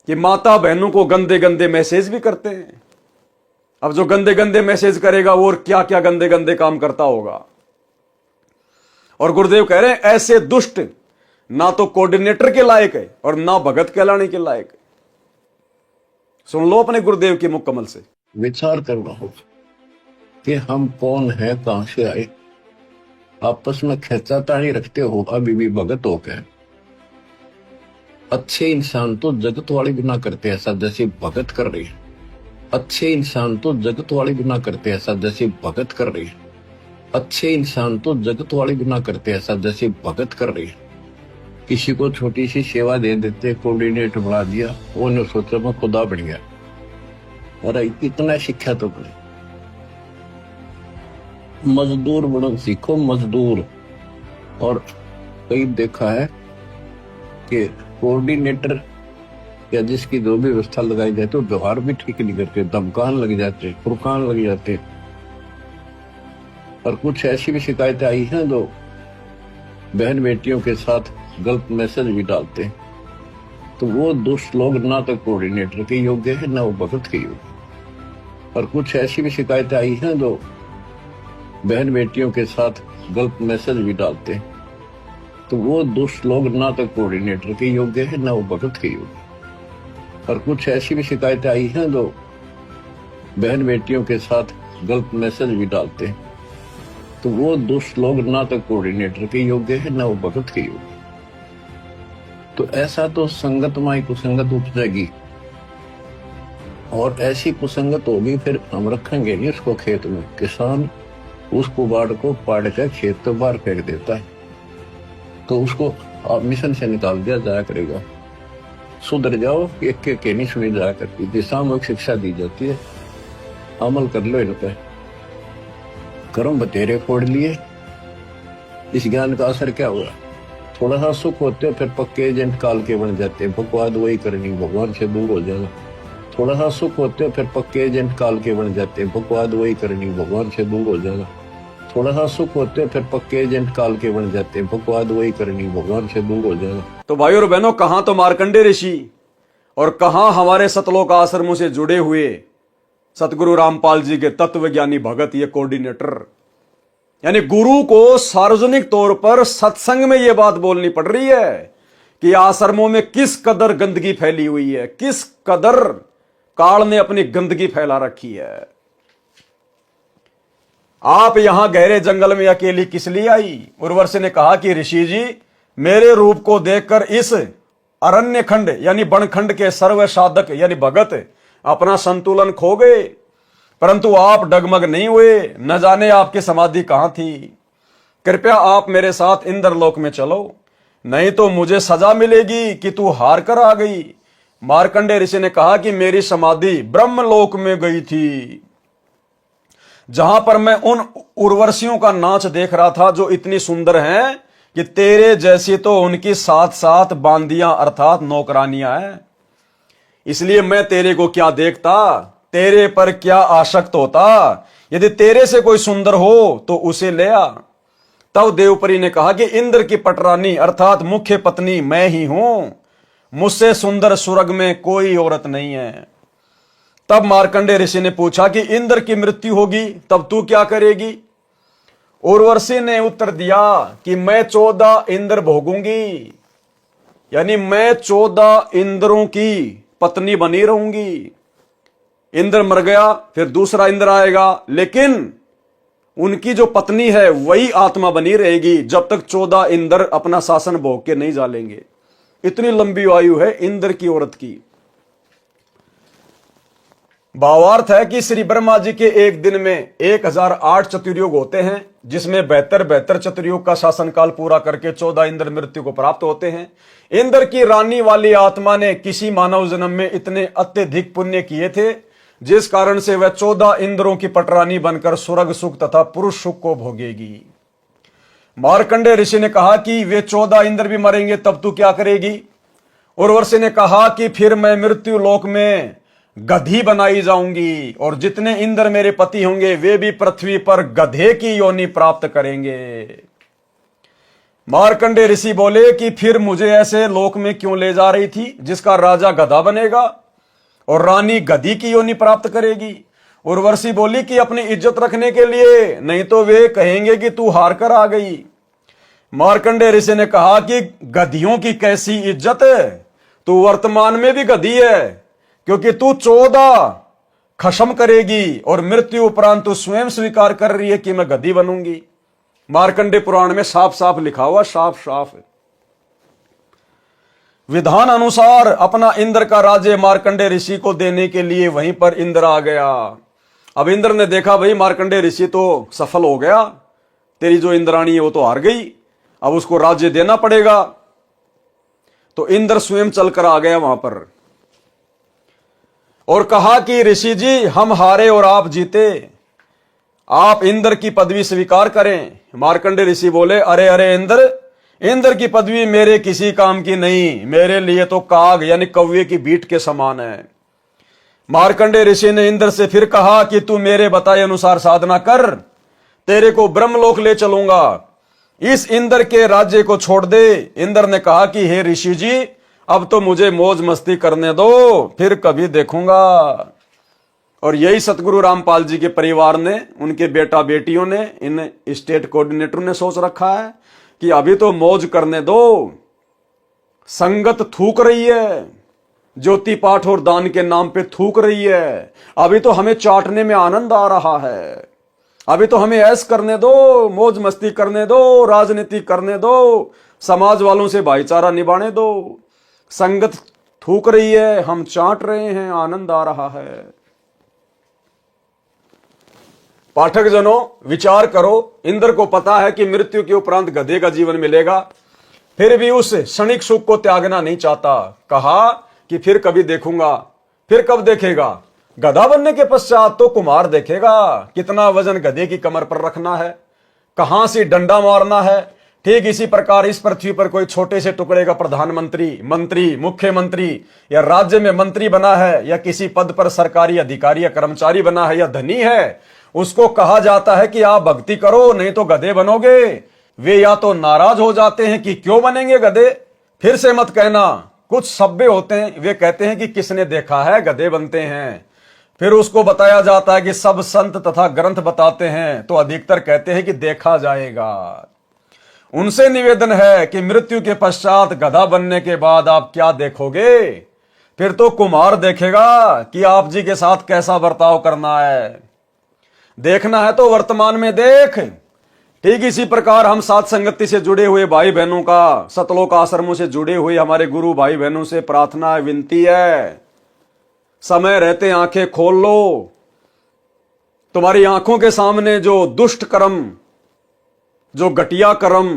कि माता बहनों को गंदे गंदे मैसेज भी करते हैं। अब जो गंदे गंदे मैसेज करेगा वो और क्या क्या गंदे गंदे काम करता होगा। और गुरुदेव कह रहे हैं ऐसे दुष्ट ना तो कोऑर्डिनेटर के लायक है और ना भगत कहलाने के लायक है। सुन लो अपने गुरुदेव के मुख कमल से। विचार करना होगा कि हम कौन है, कहां से आए। आपस में खेचातानी रखते हो अभी भी भगत हो गए। अच्छे इंसान तो जगत वाले भी ना करते ऐसा जैसे भगत कर रही है। अच्छे इंसान तो जगत वाले गुनाह करते हैं, ऐसा जैसे भगत कर रहे हैं। अच्छे इंसान तो जगत वाले गुनाह करते हैं, ऐसा जैसे भगत कर रहे हैं। किसी को छोटी सी सेवा दे देते, कोऑर्डिनेटर बना दिया, वो ने सोचा मैं खुदा बन गया। अरे इतना शिक्षा तो बने, मजदूर बनो सीखो, मजदूर। और कई देखा है कि कोऑर्डिनेटर या जिसकी जो भी व्यवस्था लगाई जाए तो व्यवहार भी ठीक नहीं करते, धमकान लग जाते, फुरकान लग जाते। और कुछ ऐसी भी शिकायतें आई हैं जो बहन बेटियों के साथ गलत मैसेज भी डालते हैं। तो वो दुष्ट लोग ना तो कोऑर्डिनेटर के योग्य है, ना वो भगत के योग्य। और कुछ ऐसी भी शिकायतें आई हैं जो बहन बेटियों के साथ गलत मैसेज भी डालते हैं। तो वो दुष्ट लोग ना तो कोऑर्डिनेटर के योग्य है, ना वो भगत के योग्य। और कुछ ऐसी भी शिकायतें आई हैं जो बहन बेटियों के साथ गलत मैसेज भी डालते हैं। तो वो दुष्ट लोग ना तो कोऑर्डिनेटर के योग्य है, ना वो भगत के योग्य। तो ऐसा तो संगत माई कुसंगत उपजेगी, और ऐसी कुसंगत होगी फिर हम रखेंगे नहीं उसको खेत में। किसान उस कुबाड़ को पाड़ कर खेत तो बाहर फेंक देता है, तो उसको आप मिशन से निकाल दिया जाया करेगा। सुधर जाओ, एक के नहीं सुनी जाया करती, दिशात्मक शिक्षा दी जाती है, अमल कर लो इन पे। कर्म बतेरे फोड़ लिए, इस ज्ञान का असर क्या हुआ? थोड़ा सा सुख होते फिर पक्के एजेंट काल के बन जाते, बकवाद वही करनी, भगवान से दूर हो जाना। थोड़ा सा सुख होते फिर पक्के एजेंट काल के बन जाते, बकवाद वही करनी, भगवान से दूर हो जाना। थोड़ा सा सुख होते फिर पक्के एजेंट काल के बन जाते, बकवाद वही करनी, भगवान से दूर हो जाना। तो भाइयों और बहनों, कहां तो मार्कंडे ऋषि और कहां हमारे सतलोक आश्रमों से जुड़े हुए सतगुरु रामपाल जी के तत्वज्ञानी भगत, ये कोऑर्डिनेटर। यानी गुरु को सार्वजनिक तौर पर सत्संग में यह बात बोलनी पड़ रही है कि आश्रमों में किस कदर गंदगी फैली हुई है, किस कदर काल ने अपनी गंदगी फैला रखी है। आप यहां गहरे जंगल में अकेली किस लिए आई? उर्वशी ने कहा कि ऋषि जी, मेरे रूप को देखकर इस अरण्य खंड यानी बनखंड के सर्व साधक यानी भगत अपना संतुलन खो गए, परंतु आप डगमग नहीं हुए। न जाने आपकी समाधि कहां थी। कृपया आप मेरे साथ इंद्रलोक में चलो, नहीं तो मुझे सजा मिलेगी कि तू हार कर आ गई। मार्कंडे ऋषि ने कहा कि मेरी समाधि ब्रह्मलोक में गई थी, जहां पर मैं उन उर्वशियों का नाच देख रहा था जो इतनी सुंदर हैं कि तेरे जैसी तो उनकी साथ साथ बांदियां अर्थात नौकरानियां हैं। इसलिए मैं तेरे को क्या देखता, तेरे पर क्या आसक्त होता। यदि तेरे से कोई सुंदर हो तो उसे ले आ। तब देवपरी ने कहा कि इंद्र की पटरानी अर्थात मुख्य पत्नी मैं ही हूं, मुझसे सुंदर स्वर्ग में कोई औरत नहीं है। तब मार्कंडे ऋषि ने पूछा कि इंद्र की मृत्यु होगी तब तू क्या करेगी? उर्वशी ने उत्तर दिया कि मैं 14 इंद्र भोगूंगी, यानी मैं 14 इंद्रों की पत्नी बनी रहूंगी। इंद्र मर गया फिर दूसरा इंद्र आएगा, लेकिन उनकी जो पत्नी है वही आत्मा बनी रहेगी जब तक 14 इंद्र अपना शासन भोग के नहीं जालेंगे। इतनी लंबी आयु है इंद्र की औरत की। भावार्थ है कि श्री ब्रह्मा जी के एक दिन में 1008 चतुर्युग होते हैं, जिसमें 72 चतुर्युग का शासनकाल पूरा करके 14 इंद्र मृत्यु को प्राप्त होते हैं। इंद्र की रानी वाली आत्मा ने किसी मानव जन्म में इतने अत्यधिक पुण्य किए थे जिस कारण से वह 14 इंद्रों की पटरानी बनकर स्वर्ग सुख तथा पुरुष सुख को भोगेगी। मार्कंडे ऋषि ने कहा कि वे 14 इंद्र भी मरेंगे तब तू क्या करेगी? उर्वशी ने कहा कि फिर मैं मृत्यु लोक में गधी बनाई जाऊंगी और जितने इंद्र मेरे पति होंगे वे भी पृथ्वी पर गधे की योनि प्राप्त करेंगे। मार्कंडे ऋषि बोले कि फिर मुझे ऐसे लोक में क्यों ले जा रही थी जिसका राजा गधा बनेगा और रानी गधी की योनि प्राप्त करेगी? उर्वशी बोली कि अपनी इज्जत रखने के लिए, नहीं तो वे कहेंगे कि तू हार कर आ गई। मार्कंडे ऋषि ने कहा कि गधियों की कैसी इज्जत है, तू वर्तमान में भी गधी है क्योंकि तू 14 खत्म करेगी और मृत्यु उपरांत तू स्वयं स्वीकार कर रही है कि मैं गधी बनूंगी। मार्कंडे पुराण में साफ साफ लिखा हुआ, साफ साफ। विधान अनुसार अपना इंद्र का राज्य मार्कंडेय ऋषि को देने के लिए वहीं पर इंद्र आ गया। अब इंद्र ने देखा भाई मार्कंडेय ऋषि तो सफल हो गया, तेरी जो इंद्राणी है वो तो हार गई, अब उसको राज्य देना पड़ेगा। तो इंद्र स्वयं चलकर आ गया वहां पर और कहा कि ऋषि जी हम हारे और आप जीते, आप इंद्र की पदवी स्वीकार करें। मार्कंडेय ऋषि बोले अरे अरे इंद्र की पदवी मेरे किसी काम की नहीं, मेरे लिए तो काग यानी कौवे की बीट के समान है। मार्कंडेय ऋषि ने इंद्र से फिर कहा कि तू मेरे बताए अनुसार साधना कर, तेरे को ब्रह्मलोक ले चलूंगा, इस इंद्र के राज्य को छोड़ दे। इंद्र ने कहा कि हे ऋषि जी अब तो मुझे मौज मस्ती करने दो, फिर कभी देखूंगा। और यही सतगुरु रामपाल जी के परिवार ने, उनके बेटा बेटियों ने, इन स्टेट कोऑर्डिनेटर ने सोच रखा है कि अभी तो मौज करने दो। संगत थूक रही है, ज्योति पाठ और दान के नाम पे थूक रही है, अभी तो हमें चाटने में आनंद आ रहा है, अभी तो हमें ऐश करने दो, मौज मस्ती करने दो, राजनीति करने दो, समाज वालों से भाईचारा निभाने दो। संगत थूक रही है, हम चाट रहे हैं, आनंद आ रहा है। पाठक जनों विचार करो, इंद्र को पता है कि मृत्यु के उपरांत गधे का जीवन मिलेगा, फिर भी उस क्षणिक सुख को त्यागना नहीं चाहता। कहा कि फिर कभी देखूंगा। फिर कब देखेगा? गधा बनने के पश्चात तो कुमार देखेगा कितना वजन गधे की कमर पर रखना है, कहां से डंडा मारना है। ठीक इसी प्रकार इस पृथ्वी पर कोई छोटे से टुकड़े का प्रधानमंत्री, मंत्री, मुख्यमंत्री या राज्य में मंत्री बना है या किसी पद पर सरकारी अधिकारी या कर्मचारी बना है या धनी है, उसको कहा जाता है कि आप भक्ति करो नहीं तो गधे बनोगे। वे या तो नाराज हो जाते हैं कि क्यों बनेंगे गधे, फिर से मत कहना। कुछ सभ्य होते हैं, वे कहते हैं कि किसने देखा है गधे बनते हैं। फिर उसको बताया जाता है कि सब संत तथा ग्रंथ बताते हैं, तो अधिकतर कहते हैं कि देखा जाएगा। उनसे निवेदन है कि मृत्यु के पश्चात गधा बनने के बाद आप क्या देखोगे? फिर तो कुमार देखेगा कि आप जी के साथ कैसा बर्ताव करना है। देखना है तो वर्तमान में देख। ठीक इसी प्रकार हम साथ संगति से जुड़े हुए भाई बहनों का, सतलोक आश्रमों से जुड़े हुए हमारे गुरु भाई बहनों से प्रार्थना है, विनती है, समय रहते आंखें खोल लो। तुम्हारी आंखों के सामने जो दुष्ट कर्म, जो घटिया कर्म,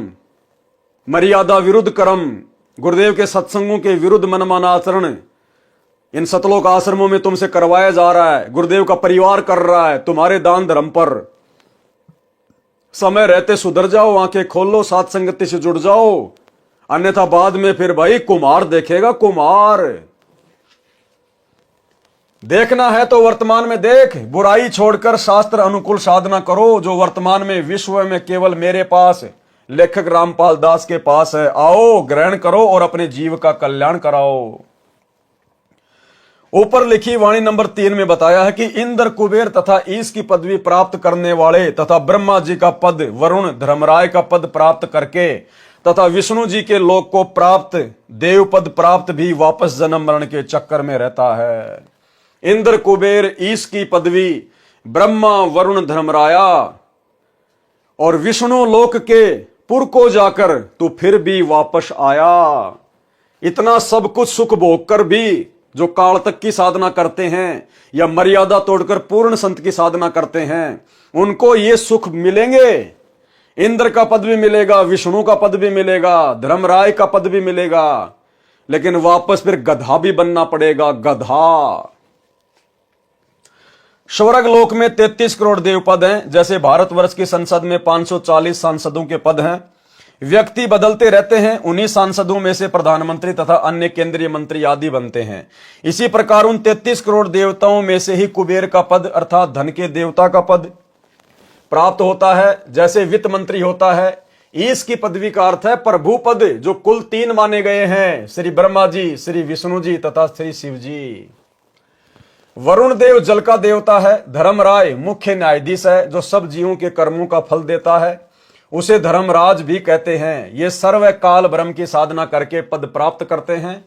मर्यादा विरुद्ध कर्म, गुरुदेव के सत्संगों के विरुद्ध मनमाना आचरण इन सतलोक आश्रमों में तुमसे करवाया जा रहा है, गुरुदेव का परिवार कर रहा है तुम्हारे दान धर्म पर। समय रहते सुधर जाओ, आंखें खोल लो, साथ संगति से जुड़ जाओ, अन्यथा बाद में फिर भाई कुमार देखेगा, कुमार। देखना है तो वर्तमान में देख, बुराई छोड़कर शास्त्र अनुकूल साधना करो, जो वर्तमान में विश्व में केवल मेरे पास, लेखक रामपाल दास के पास है। आओ ग्रहण करो और अपने जीव का कल्याण कराओ। ऊपर लिखी वाणी नंबर 3 में बताया है कि इंद्र, कुबेर तथा ईश की पदवी प्राप्त करने वाले तथा ब्रह्मा जी का पद, वरुण, धर्मराय का पद प्राप्त करके तथा विष्णु जी के लोक को प्राप्त, देव पद प्राप्त भी वापस जन्म मरण के चक्कर में रहता है। इंद्र, कुबेर, ईश की पदवी, ब्रह्मा, वरुण, धर्मराया और विष्णु लोक के पुर को जाकर तू फिर भी वापस आया। इतना सब कुछ सुख भोग कर भी जो काल तक की साधना करते हैं या मर्यादा तोड़कर पूर्ण संत की साधना करते हैं, उनको ये सुख मिलेंगे। इंद्र का पद भी मिलेगा, विष्णु का पद भी मिलेगा, धर्मराय का पद भी मिलेगा, लेकिन वापस फिर गधा भी बनना पड़ेगा, गधा। स्वर्ग लोक में 33 करोड़ देव पद हैं, जैसे भारतवर्ष की संसद में 540 सांसदों के पद हैं। व्यक्ति बदलते रहते हैं, उन्हीं सांसदों में से प्रधानमंत्री तथा अन्य केंद्रीय मंत्री आदि बनते हैं। इसी प्रकार उन 33 करोड़ देवताओं में से ही कुबेर का पद अर्थात धन के देवता का पद प्राप्त होता है, जैसे वित्त मंत्री होता है। ईश की पदवी का अर्थ है प्रभु पद, जो कुल 3 माने गए हैं, श्री ब्रह्मा जी, श्री विष्णु जी तथा श्री शिव जी। वरुण देव जल का देवता है। धर्मराय मुख्य न्यायाधीश है, जो सब जीवों के कर्मों का फल देता है, उसे धर्मराज भी कहते हैं। ये सर्व काल ब्रह्म की साधना करके पद प्राप्त करते हैं।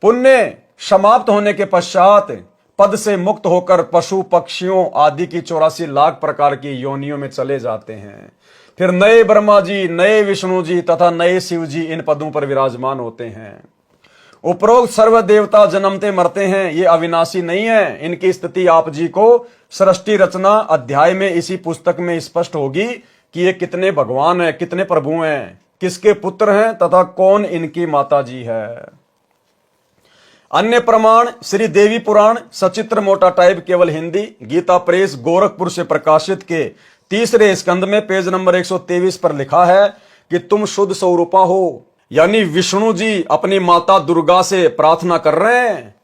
पुण्य समाप्त होने के पश्चात पद से मुक्त होकर पशु पक्षियों आदि की 84 लाख प्रकार की योनियों में चले जाते हैं। फिर नए ब्रह्मा जी, नए विष्णु जी तथा नए शिव जी इन पदों पर विराजमान होते हैं। उपरोक्त सर्व देवता जन्मते मरते हैं, ये अविनाशी नहीं है। इनकी स्थिति आप जी को सृष्टि रचना अध्याय में इसी पुस्तक में स्पष्ट होगी कि ये कितने भगवान हैं, कितने प्रभु हैं, किसके पुत्र हैं तथा कौन इनकी माता जी है। अन्य प्रमाण श्री देवी पुराण सचित्र मोटा टाइप केवल हिंदी, गीता प्रेस गोरखपुर से प्रकाशित के 3रे स्कंद में पेज नंबर 123 पर लिखा है कि तुम शुद्ध स्वरूपा हो। यानी विष्णु जी अपनी माता दुर्गा से प्रार्थना कर रहे हैं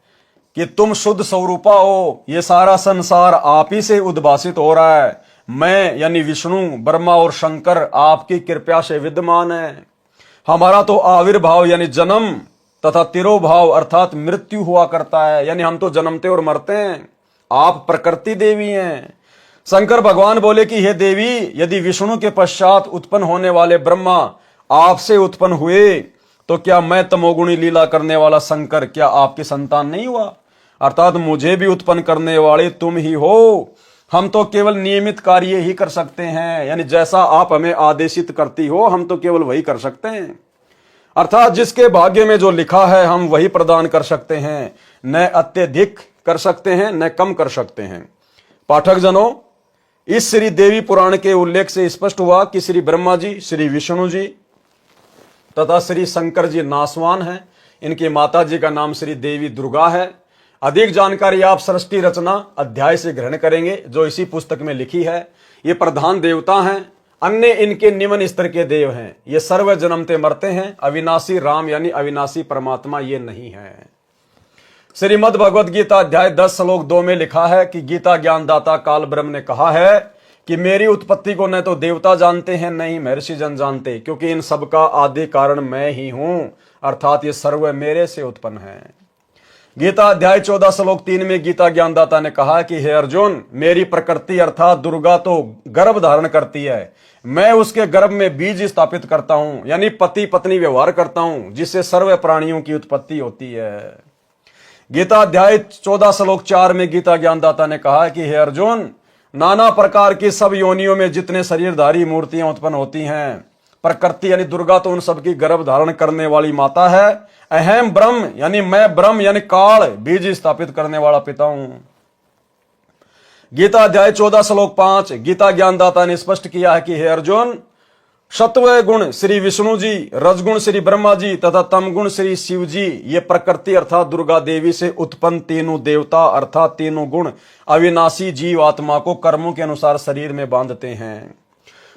कि तुम शुद्ध स्वरूपा हो, ये सारा संसार आप ही से उद्भासित हो रहा है। मैं यानी विष्णु, ब्रह्मा और शंकर आपकी कृपा से विद्यमान है। हमारा तो आविर्भाव यानी जन्म तथा तिरोभाव अर्थात मृत्यु हुआ करता है, यानी हम तो जन्मते और मरते हैं। आप प्रकृति देवी हैं। शंकर भगवान बोले कि हे देवी, यदि विष्णु के पश्चात उत्पन्न होने वाले ब्रह्मा आपसे उत्पन्न हुए तो क्या मैं तमोगुणी लीला करने वाला शंकर क्या आपकी संतान नहीं हुआ? अर्थात मुझे भी उत्पन्न करने वाले तुम ही हो। हम तो केवल नियमित कार्य ही कर सकते हैं, यानी जैसा आप हमें आदेशित करती हो हम तो केवल वही कर सकते हैं। अर्थात जिसके भाग्य में जो लिखा है हम वही प्रदान कर सकते हैं, न अत्यधिक कर सकते हैं न कम कर सकते हैं। पाठक जनों, इस श्री देवी पुराण के उल्लेख से स्पष्ट हुआ कि श्री ब्रह्मा जी, श्री विष्णु जी तथा श्री शंकर जी नासवान हैं। इनकी माता जी का नाम श्री देवी दुर्गा है। अधिक जानकारी आप सृष्टि रचना अध्याय से ग्रहण करेंगे जो इसी पुस्तक में लिखी है। ये प्रधान देवता हैं, अन्य इनके निम्न स्तर के देव हैं। ये सर्व जन्मते मरते हैं। अविनाशी राम यानी अविनाशी परमात्मा ये नहीं है। श्रीमद् भगवद गीता अध्याय 10 श्लोक 2 में लिखा है कि गीता ज्ञानदाता काल ब्रह्म ने कहा है कि मेरी उत्पत्ति को न तो देवता जानते हैं न ही महर्षि जन जानते, क्योंकि इन सब का आदि कारण मैं ही हूं, अर्थात ये सर्व मेरे से उत्पन्न है। गीता अध्याय 14 श्लोक 3 में गीता ज्ञानदाता ने कहा कि हे अर्जुन, मेरी प्रकृति अर्थात दुर्गा तो गर्भ धारण करती है, मैं उसके गर्भ में बीज स्थापित करता हूं, यानी पति पत्नी व्यवहार करता हूं, जिससे सर्व प्राणियों की उत्पत्ति होती है। गीता अध्याय 14 श्लोक 4 में गीता ज्ञानदाता ने कहा कि हे अर्जुन, नाना प्रकार की सब योनियों में जितने शरीरधारी मूर्तियां उत्पन्न होती हैं, प्रकृति यानी दुर्गा तो उन सबकी गर्भ धारण करने वाली माता है। अहम ब्रह्म यानी मैं ब्रह्म यानी काल बीज स्थापित करने वाला पिता हूं। गीता अध्याय 14 श्लोक 5 गीता ज्ञानदाता ने स्पष्ट किया है कि हे अर्जुन, सत्व गुण श्री विष्णु जी, रजगुण श्री ब्रह्मा जी तथा तमगुण श्री शिव जी, ये प्रकृति अर्थात दुर्गा देवी से उत्पन्न तीनों देवता अर्थात तीनों गुण अविनाशी जीव आत्मा को कर्मों के अनुसार शरीर में बांधते हैं।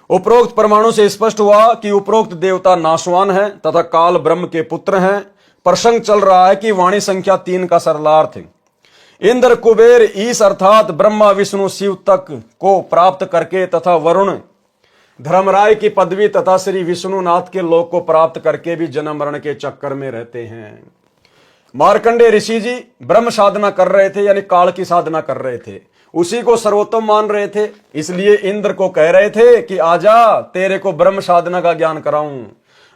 उपरोक्त परमाणु से स्पष्ट हुआ कि उपरोक्त देवता नाशवान है तथा काल ब्रह्म के पुत्र हैं। प्रसंग चल रहा है कि वाणी संख्या 3 का सरलार्थ इंद्र कुबेर ईश अर्थात ब्रह्मा विष्णु शिव तक को प्राप्त करके तथा वरुण धर्मराय की पदवी तथा श्री विष्णुनाथ के लोक को प्राप्त करके भी जन्म मरण के चक्कर में रहते हैं। मार्कंडे ऋषि जी ब्रह्म साधना कर रहे थे, यानी काल की साधना कर रहे थे, उसी को सर्वोत्तम मान रहे थे। इसलिए इंद्र को कह रहे थे कि आजा, तेरे को ब्रह्म साधना का ज्ञान कराऊं।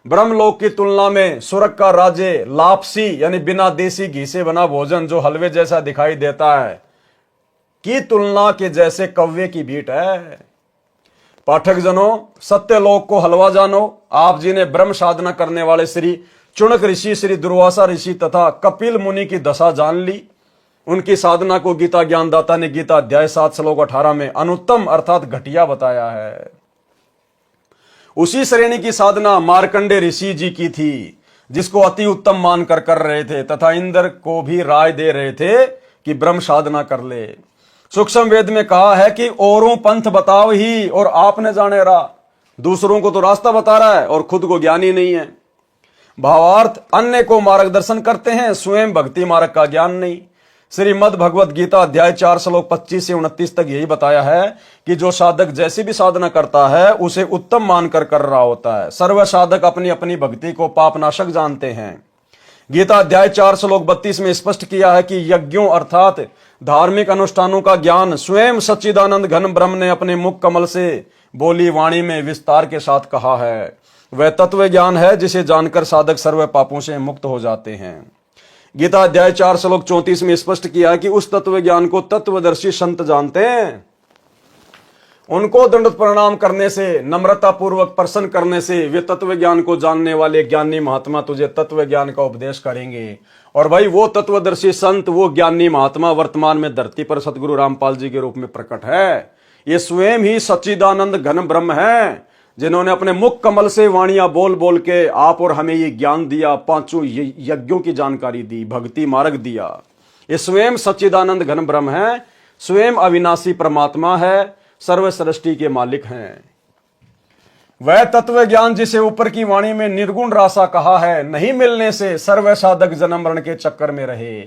ब्रह्मलोक की तुलना में स्वर्ग का राज्य लापसी यानी बिना देसी घी से बना भोजन जो हलवे जैसा दिखाई देता है की तुलना के जैसे कव्वे की भीट है। पाठक जनों, सत्यलोक को हलवा जानो। आप जी ने ब्रह्म साधना करने वाले श्री चुनक ऋषि, श्री दुर्वासा ऋषि तथा कपिल मुनि की दशा जान ली। उनकी साधना को गीता ज्ञानदाता ने गीता अध्याय 7 श्लोक 18 में अनुत्तम अर्थात घटिया बताया है। उसी श्रेणी की साधना मार्कंडे ऋषि जी की थी, जिसको अति उत्तम मानकर कर रहे थे तथा इंद्र को भी राय दे रहे थे कि ब्रह्म साधना कर ले। सूक्ष्म वेद में कहा है कि औरों पंथ बताओ ही और आपने जाने रहा। दूसरों को तो रास्ता बता रहा है और खुद को ज्ञानी नहीं है। भावार्थ, अन्य को मार्गदर्शन करते हैं, स्वयं भक्ति मार्ग का ज्ञान नहीं। श्रीमद् भगवद गीता अध्याय 4 श्लोक 25 से 29 तक यही बताया है कि जो साधक जैसी भी साधना करता है उसे उत्तम मानकर कर रहा होता है। सर्व साधक अपनी अपनी भक्ति को पापनाशक जानते हैं। गीता अध्याय 4 श्लोक 32 में स्पष्ट किया है कि यज्ञों अर्थात धार्मिक अनुष्ठानों का ज्ञान स्वयं सच्चिदानंद घन ब्रह्म ने अपने मुख कमल से बोली वाणी में विस्तार के साथ कहा है। वह तत्व ज्ञान है जिसे जानकर साधक सर्व पापों से मुक्त हो जाते हैं। गीता अध्याय 4 श्लोक 34 में स्पष्ट किया है कि उस तत्व ज्ञान को तत्वदर्शी संत जानते हैं। उनको दंडवत प्रणाम करने से, नम्रता पूर्वक प्रसन्न करने से वे तत्व ज्ञान को जानने वाले ज्ञानी महात्मा तुझे तत्व ज्ञान का उपदेश करेंगे। और भाई वो तत्वदर्शी संत, वो ज्ञानी महात्मा वर्तमान में धरती पर सतगुरु रामपाल जी के रूप में प्रकट है। ये स्वयं ही सच्चिदानंद घन ब्रह्म है, जिन्होंने अपने मुख कमल से वाणियां बोल बोल के आप और हमें ये ज्ञान दिया, पांचों यज्ञों की जानकारी दी, भक्ति मार्ग दिया। ये स्वयं सच्चिदानंद घन ब्रह्म है, स्वयं अविनाशी परमात्मा है, सर्व सृष्टि के मालिक हैं। वह तत्व ज्ञान जिसे ऊपर की वाणी में निर्गुण रासा कहा है, नहीं मिलने से सर्व साधक जन्म मरण के चक्कर में रहे।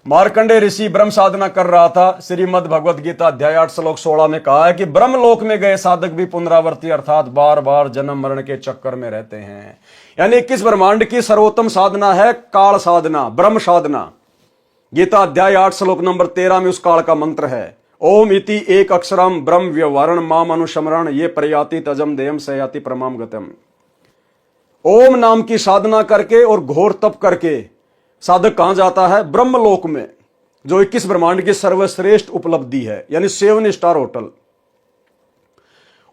मार्कंडे ऋषि ब्रह्म साधना कर रहा था। श्रीमद् भगवद गीता अध्याय 8 श्लोक 16 में कहा है कि ब्रह्म लोक में गए साधक भी पुनरावर्ती अर्थात बार बार जन्म मरण के चक्कर में रहते हैं। यानी 21 ब्रह्मांड की सर्वोत्तम साधना है काल साधना, ब्रह्म साधना। गीता अध्याय 8 श्लोक नंबर 13 में उस काल का मंत्र है, ओम इति एक अक्षरम ब्रह्म व्यवहारण माम अनुशमरण ये प्रयाति तजम देयम सयाति प्रमाम गतम। ओम नाम की साधना करके और घोर तप करके साधक कहां जाता है? ब्रह्मलोक में, जो 21 ब्रह्मांड की सर्वश्रेष्ठ उपलब्धि है, यानी 7 स्टार होटल।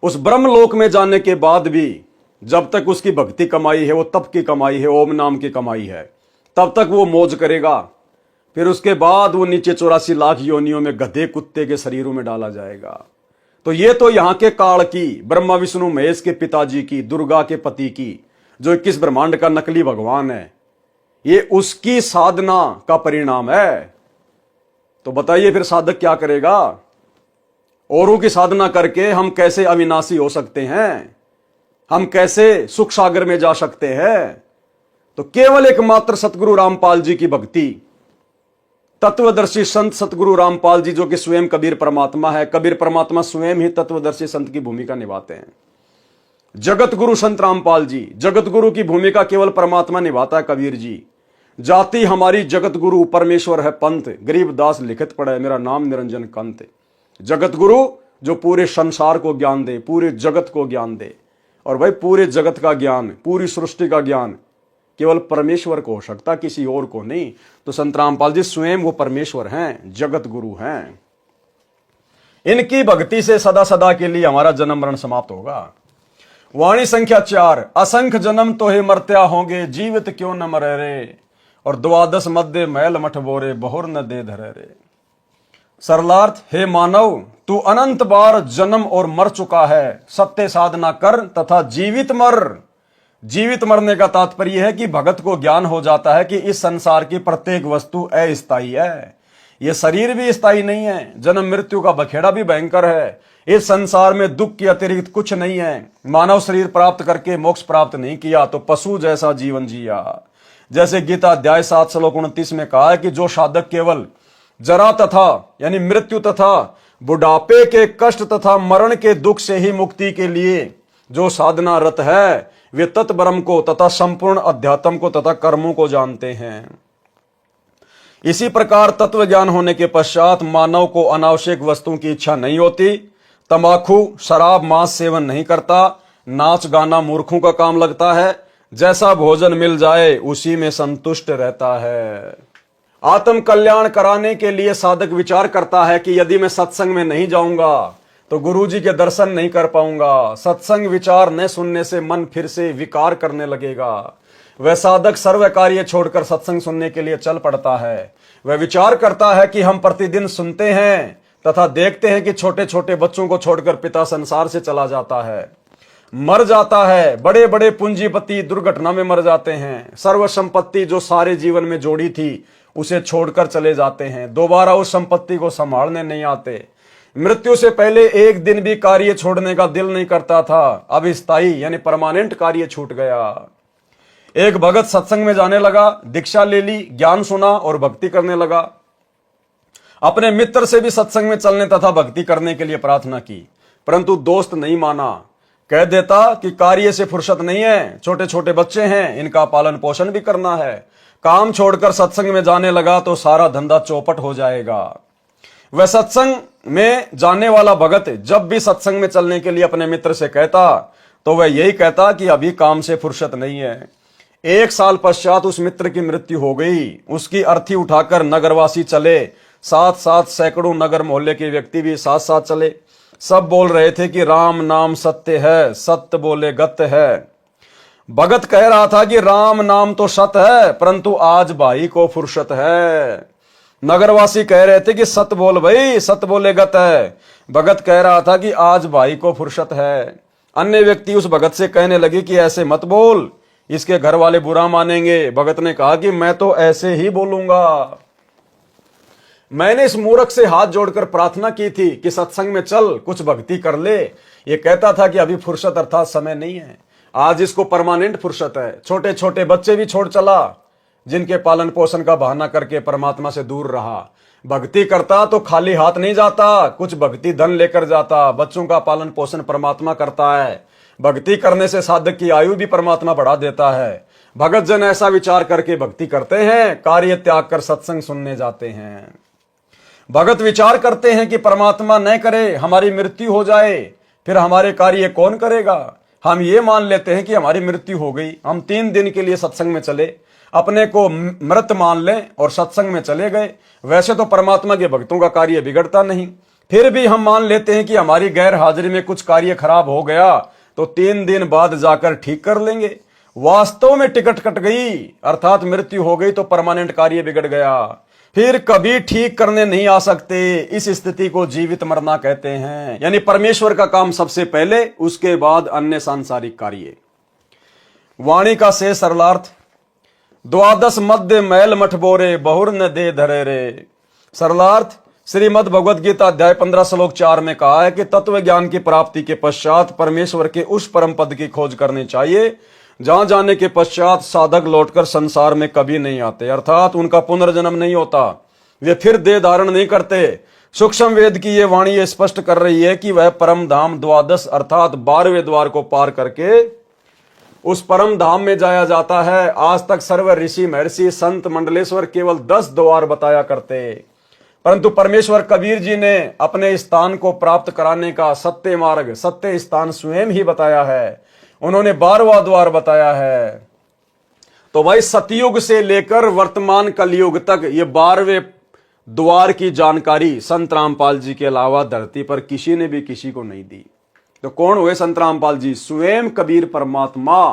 उस ब्रह्मलोक में जाने के बाद भी जब तक उसकी भक्ति कमाई है, वो तप की कमाई है, ओम नाम की कमाई है, तब तक वो मौज करेगा। फिर उसके बाद वो नीचे 84 लाख योनियों में गधे कुत्ते के शरीरों में डाला जाएगा। तो ये तो यहां के काल की, ब्रह्मा विष्णु महेश के पिताजी की, दुर्गा के पति की, जो 21 ब्रह्मांड का नकली भगवान है, ये उसकी साधना का परिणाम है। तो बताइए फिर साधक क्या करेगा? औरों की साधना करके हम कैसे अविनाशी हो सकते हैं? हम कैसे सुख सागर में जा सकते हैं? तो केवल एकमात्र सतगुरु रामपाल जी की भक्ति, तत्वदर्शी संत सतगुरु रामपाल जी, जो कि स्वयं कबीर परमात्मा है। कबीर परमात्मा स्वयं ही तत्वदर्शी संत की भूमिका निभाते हैं। जगत गुरु संत रामपाल जी, जगत गुरु की भूमिका केवल परमात्मा निभाता है कबीर जी। जाति हमारी जगत गुरु परमेश्वर है पंत, गरीबदास लिखित पढ़े मेरा नाम निरंजन कंत। जगत गुरु जो पूरे संसार को ज्ञान दे, पूरे जगत को ज्ञान दे। और भाई पूरे जगत का ज्ञान, पूरी सृष्टि का ज्ञान केवल परमेश्वर को हो सकता, किसी और को नहीं। तो संत रामपाल जी स्वयं वो परमेश्वर हैं, जगत गुरु हैं। इनकी भक्ति से सदा सदा के लिए हमारा जन्म मरण समाप्त होगा। वाणी संख्या 4, असंख्य जन्म तो हे मर्त्या होंगे, जीवित क्यों न मरे रे। और 12 मध्य मैल मठ बोरे, बहुर न दे धरे रे। सरलार्थ, हे मानव तू अनंत बार जन्म और मर चुका है, सत्य साधना कर तथा जीवित मर। जीवित मरने का तात्पर्य है कि भगत को ज्ञान हो जाता है कि इस संसार की प्रत्येक वस्तु अस्थायी है। यह शरीर भी स्थायी नहीं है, जन्म मृत्यु का बखेड़ा भी भयंकर है। इस संसार में दुख के अतिरिक्त कुछ नहीं है। मानव शरीर प्राप्त करके मोक्ष प्राप्त नहीं किया तो पशु जैसा जीवन जिया। जैसे गीता अध्याय 7 श्लोक 29 में कहा है कि जो साधक केवल जरा तथा यानी मृत्यु तथा बुढ़ापे के कष्ट तथा मरण के दुख से ही मुक्ति के लिए जो साधना रत है, वे तत्ब्रह्म को तथा संपूर्ण अध्यात्म को तथा कर्मों को जानते हैं। इसी प्रकार तत्व ज्ञान होने के पश्चात मानव को अनावश्यक वस्तुओं की इच्छा नहीं होती। तंबाकू, शराब, मांस सेवन नहीं करता। नाच गाना मूर्खों का काम लगता है। जैसा भोजन मिल जाए उसी में संतुष्ट रहता है। आत्म कल्याण कराने के लिए साधक विचार करता है कि यदि मैं सत्संग में नहीं जाऊंगा तो गुरुजी के दर्शन नहीं कर पाऊंगा। सत्संग विचार न सुनने से मन फिर से विकार करने लगेगा। वह साधक सर्व कार्य छोड़कर सत्संग सुनने के लिए चल पड़ता है। वह विचार करता है कि हम प्रतिदिन सुनते हैं तथा देखते हैं कि छोटे छोटे बच्चों को छोड़कर पिता संसार से चला जाता है, मर जाता है। बड़े बड़े पूंजीपति दुर्घटना में मर जाते हैं। सर्व संपत्ति जो सारे जीवन में जोड़ी थी उसे छोड़कर चले जाते हैं, दोबारा उस संपत्ति को संभालने नहीं आते। मृत्यु से पहले एक दिन भी कार्य छोड़ने का दिल नहीं करता था, अब स्थायी यानी परमानेंट कार्य छूट गया। एक भगत सत्संग में जाने लगा, दीक्षा ले ली, ज्ञान सुना और भक्ति करने लगा। अपने मित्र से भी सत्संग में चलने तथा भक्ति करने के लिए प्रार्थना की, परंतु दोस्त नहीं माना। कह देता कि कार्य से फुर्सत नहीं है, छोटे छोटे बच्चे हैं, इनका पालन पोषण भी करना है। काम छोड़कर सत्संग में जाने लगा तो सारा धंधा चौपट हो जाएगा। वह सत्संग में जाने वाला भगत जब भी सत्संग में चलने के लिए अपने मित्र से कहता तो वह यही कहता कि अभी काम से फुर्सत नहीं है। 1 साल पश्चात उस मित्र की मृत्यु हो गई। उसकी अर्थी उठाकर नगरवासी चले, साथ साथ सैकड़ों नगर मोहल्ले के व्यक्ति भी साथ साथ चले। सब बोल रहे थे कि राम नाम सत्य है, सत्य बोले गत है। भगत कह रहा था कि राम नाम तो सत्य है, परंतु आज भाई को फुर्सत है। नगरवासी कह रहे थे कि सत्य बोल भाई, सत्य बोले गत है। भगत कह रहा था कि आज भाई को फुर्सत है। अन्य व्यक्ति उस भगत से कहने लगे कि ऐसे मत बोल, इसके घर वाले बुरा मानेंगे। भगत ने कहा कि मैं तो ऐसे ही बोलूंगा। मैंने इस मूर्ख से हाथ जोड़कर प्रार्थना की थी कि सत्संग में चल, कुछ भक्ति कर ले। ये कहता था कि अभी फुर्सत अर्थात समय नहीं है। आज इसको परमानेंट फुर्सत है। छोटे छोटे बच्चे भी छोड़ चला, जिनके पालन पोषण का बहाना करके परमात्मा से दूर रहा। भक्ति करता तो खाली हाथ नहीं जाता, कुछ भक्ति धन लेकर जाता। बच्चों का पालन पोषण परमात्मा करता है। भक्ति करने से साधक की आयु भी परमात्मा बढ़ा देता है। भगत जन ऐसा विचार करके भक्ति करते हैं, कार्य त्याग कर सत्संग सुनने जाते हैं। भगत विचार करते हैं कि परमात्मा न करे हमारी मृत्यु हो जाए, फिर हमारे कार्य कौन करेगा। हम ये मान लेते हैं कि हमारी मृत्यु हो गई, हम 3 दिन के लिए सत्संग में चले, अपने को मृत मान लें और सत्संग में चले गए। वैसे तो परमात्मा के भक्तों का कार्य बिगड़ता नहीं, फिर भी हम मान लेते हैं कि हमारी गैर हाजिरी में कुछ कार्य खराब हो गया तो 3 दिन बाद जाकर ठीक कर लेंगे। वास्तव में टिकट कट गई अर्थात मृत्यु हो गई तो परमानेंट कार्य बिगड़ गया, फिर कभी ठीक करने नहीं आ सकते। इस स्थिति को जीवित मरना कहते हैं। यानी परमेश्वर का काम सबसे पहले, उसके बाद अन्य सांसारिक कार्य। वाणी का से सरलार्थ, द्वादश मध्य मैल मठ बोरे, बहुर न दे धरे रे। सरलार्थ श्रीमद् भगवद गीता अध्याय 15 श्लोक 4 में कहा है कि तत्व ज्ञान की प्राप्ति के पश्चात परमेश्वर के उस परम पद की खोज करनी चाहिए जहां जाने के पश्चात साधक लौटकर संसार में कभी नहीं आते, अर्थात उनका पुनर्जन्म नहीं होता, वे फिर देह धारण नहीं करते। सूक्ष्म वेद की ये वाणी ये स्पष्ट कर रही है कि वह परम धाम द्वादश अर्थात 12वें द्वार को पार करके उस परम धाम में जाया जाता है। आज तक सर्व ऋषि महर्षि संत मंडलेश्वर केवल 10 द्वार बताया करते, परंतु परमेश्वर कबीर जी ने अपने स्थान को प्राप्त कराने का सत्य मार्ग, सत्य स्थान स्वयं ही बताया है। उन्होंने 12वां द्वार बताया है। तो भाई सतयुग से लेकर वर्तमान कलयुग तक ये 12वें द्वार की जानकारी संत रामपाल जी के अलावा धरती पर किसी ने भी किसी को नहीं दी। तो कौन हुए संत रामपाल जी? स्वयं कबीर परमात्मा।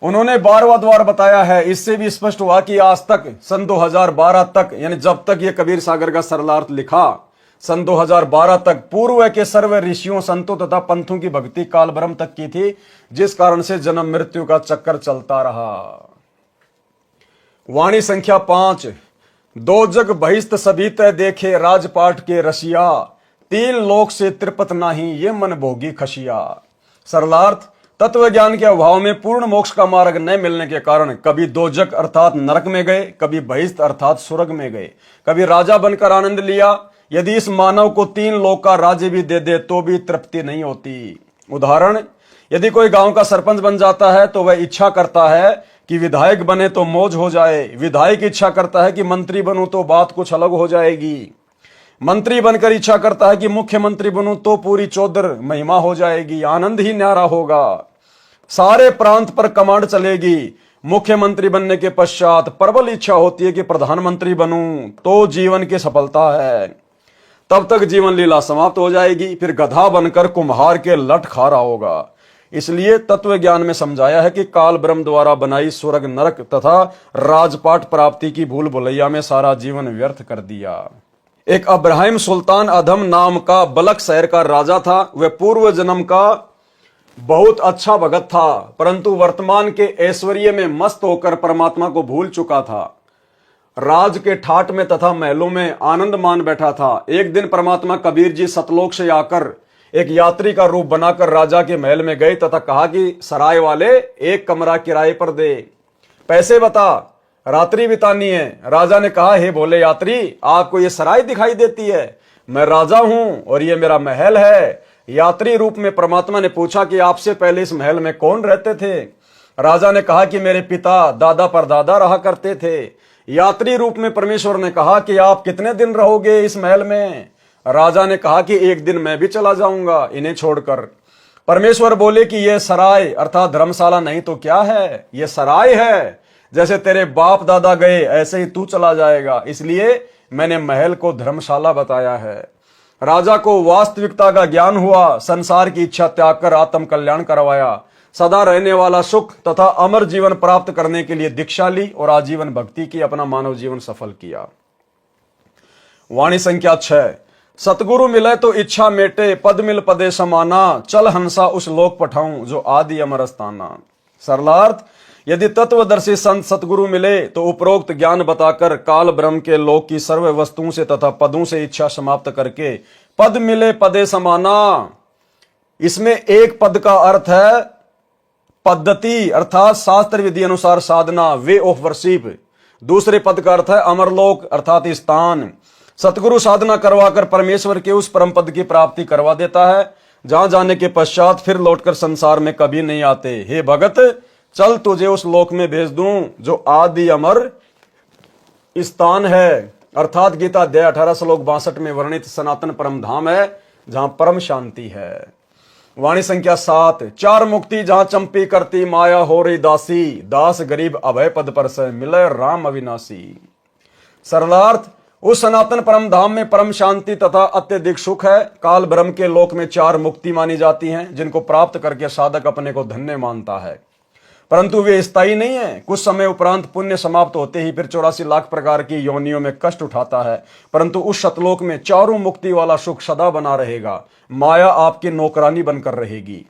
उन्होंने 12वां द्वार बताया है। इससे भी स्पष्ट हुआ कि आज तक सन 2012 तक, यानी जब तक ये कबीर सागर का सरलार्थ लिखा, सन 2012 तक पूर्व के सर्व ऋषियों संतों तथा पंथों की भक्ति काल ब्रह्म तक की थी, जिस कारण से जन्म मृत्यु का चक्कर चलता रहा। वाणी संख्या 5, दो जग बहिस्त सभी तय देखे, राजपाट के रसिया, 3 लोक से त्रिपत नाही, ये मन भोगी खशिया। सरलार्थ तत्व ज्ञान के अभाव में पूर्ण मोक्ष का मार्ग न मिलने के कारण कभी दोजक अर्थात नरक में गए, कभी बहिस्त अर्थात स्वर्ग में गए, कभी राजा बनकर आनंद लिया। यदि इस मानव को 3 लोक का राज्य भी दे दे तो भी तृप्ति नहीं होती। उदाहरण, यदि कोई गांव का सरपंच बन जाता है तो वह इच्छा करता है कि विधायक बने तो मौज हो जाए, विधायक इच्छा करता है कि मंत्री बनूं तो बात कुछ अलग हो जाएगी, मंत्री बनकर इच्छा करता है कि मुख्यमंत्री बनूं तो पूरी चौधर महिमा हो जाएगी, आनंद ही न्यारा होगा, सारे प्रांत पर कमांड चलेगी। मुख्यमंत्री बनने के पश्चात प्रबल इच्छा होती है कि प्रधानमंत्री बनूं तो जीवन की सफलता है। तब तक जीवन लीला समाप्त हो जाएगी, फिर गधा बनकर कुम्हार के लट खा रहा होगा। इसलिए तत्व ज्ञान में समझाया है कि काल ब्रह्म द्वारा बनाई स्वर्ग नरक तथा राजपाट प्राप्ति की भूल भुलैया में सारा जीवन व्यर्थ कर दिया। एक अब्राहिम सुल्तान अधम नाम का बलक शहर का राजा था। वह पूर्व जन्म का बहुत अच्छा भगत था, परंतु वर्तमान के ऐश्वर्य में मस्त होकर परमात्मा को भूल चुका था। राज के ठाट में तथा महलों में आनंद मान बैठा था। एक दिन परमात्मा कबीर जी सतलोक से आकर एक यात्री का रूप बनाकर राजा के महल में गए तथा कहा कि सराय वाले 1 कमरा किराए पर दे, पैसे बता, रात्रि बितानी है। राजा ने कहा, हे भोले यात्री, आपको ये सराय दिखाई देती है? मैं राजा हूं और ये मेरा महल है। यात्री रूप में परमात्मा ने पूछा कि आपसे पहले इस महल में कौन रहते थे? राजा ने कहा कि मेरे पिता दादा परदादा रहा करते थे। यात्री रूप में परमेश्वर ने कहा कि आप कितने दिन रहोगे इस महल में? राजा ने कहा कि 1 दिन मैं भी चला जाऊंगा इन्हें छोड़कर। परमेश्वर बोले कि यह सराय अर्थात धर्मशाला नहीं तो क्या है, यह सराय है। जैसे तेरे बाप दादा गए ऐसे ही तू चला जाएगा, इसलिए मैंने महल को धर्मशाला बताया है। राजा को वास्तविकता का ज्ञान हुआ, संसार की इच्छा त्याग कर आत्म कल्याण करवाया, सदा रहने वाला सुख तथा अमर जीवन प्राप्त करने के लिए दीक्षा ली और आजीवन भक्ति की, अपना मानव जीवन सफल किया। वाणी संख्या 6। सतगुरु मिले तो इच्छा मेटे, पद मिल पदे समाना, चल हंसा उस लोक पठाऊं जो आदि अमर स्थाना। सरलार्थ, यदि तत्वदर्शी संत सतगुरु मिले तो उपरोक्त ज्ञान बताकर काल ब्रह्म के लोक की सर्व वस्तुओं से तथा पदों से इच्छा समाप्त करके पद मिले पदे समाना। इसमें एक पद का अर्थ है पद्धति अर्थात शास्त्र विधि अनुसार साधना, वे ऑफ वर्शिप। दूसरे पद का अर्थ है अमरलोक अर्थात स्थान। सतगुरु साधना करवाकर परमेश्वर के उस परम पद की प्राप्ति करवा देता है, जहां जाने के पश्चात फिर लौटकर संसार में कभी नहीं आते। हे भगत, चल तुझे उस लोक में भेज दूं जो आदि अमर स्थान है, अर्थात गीता अध्याय 18 श्लोक 62 में वर्णित सनातन परम धाम है, जहां परम शांति है। वाणी संख्या 7। चार मुक्ति जहां चंपी करती माया हो रही दासी, दास गरीब अभय पद पर से मिले राम अविनाशी। सरलार्थ, उस सनातन परम धाम में परम शांति तथा अत्यधिक सुख है। काल ब्रह्म के लोक में चार मुक्ति मानी जाती हैं, जिनको प्राप्त करके साधक अपने को धन्य मानता है, परंतु वे स्थायी नहीं है। कुछ समय उपरांत पुण्य समाप्त होते ही फिर 84 लाख प्रकार की योनियों में कष्ट उठाता है, परंतु उस सतलोक में चारों मुक्ति वाला सुख सदा बना रहेगा। माया आपकी नौकरानी बनकर रहेगी।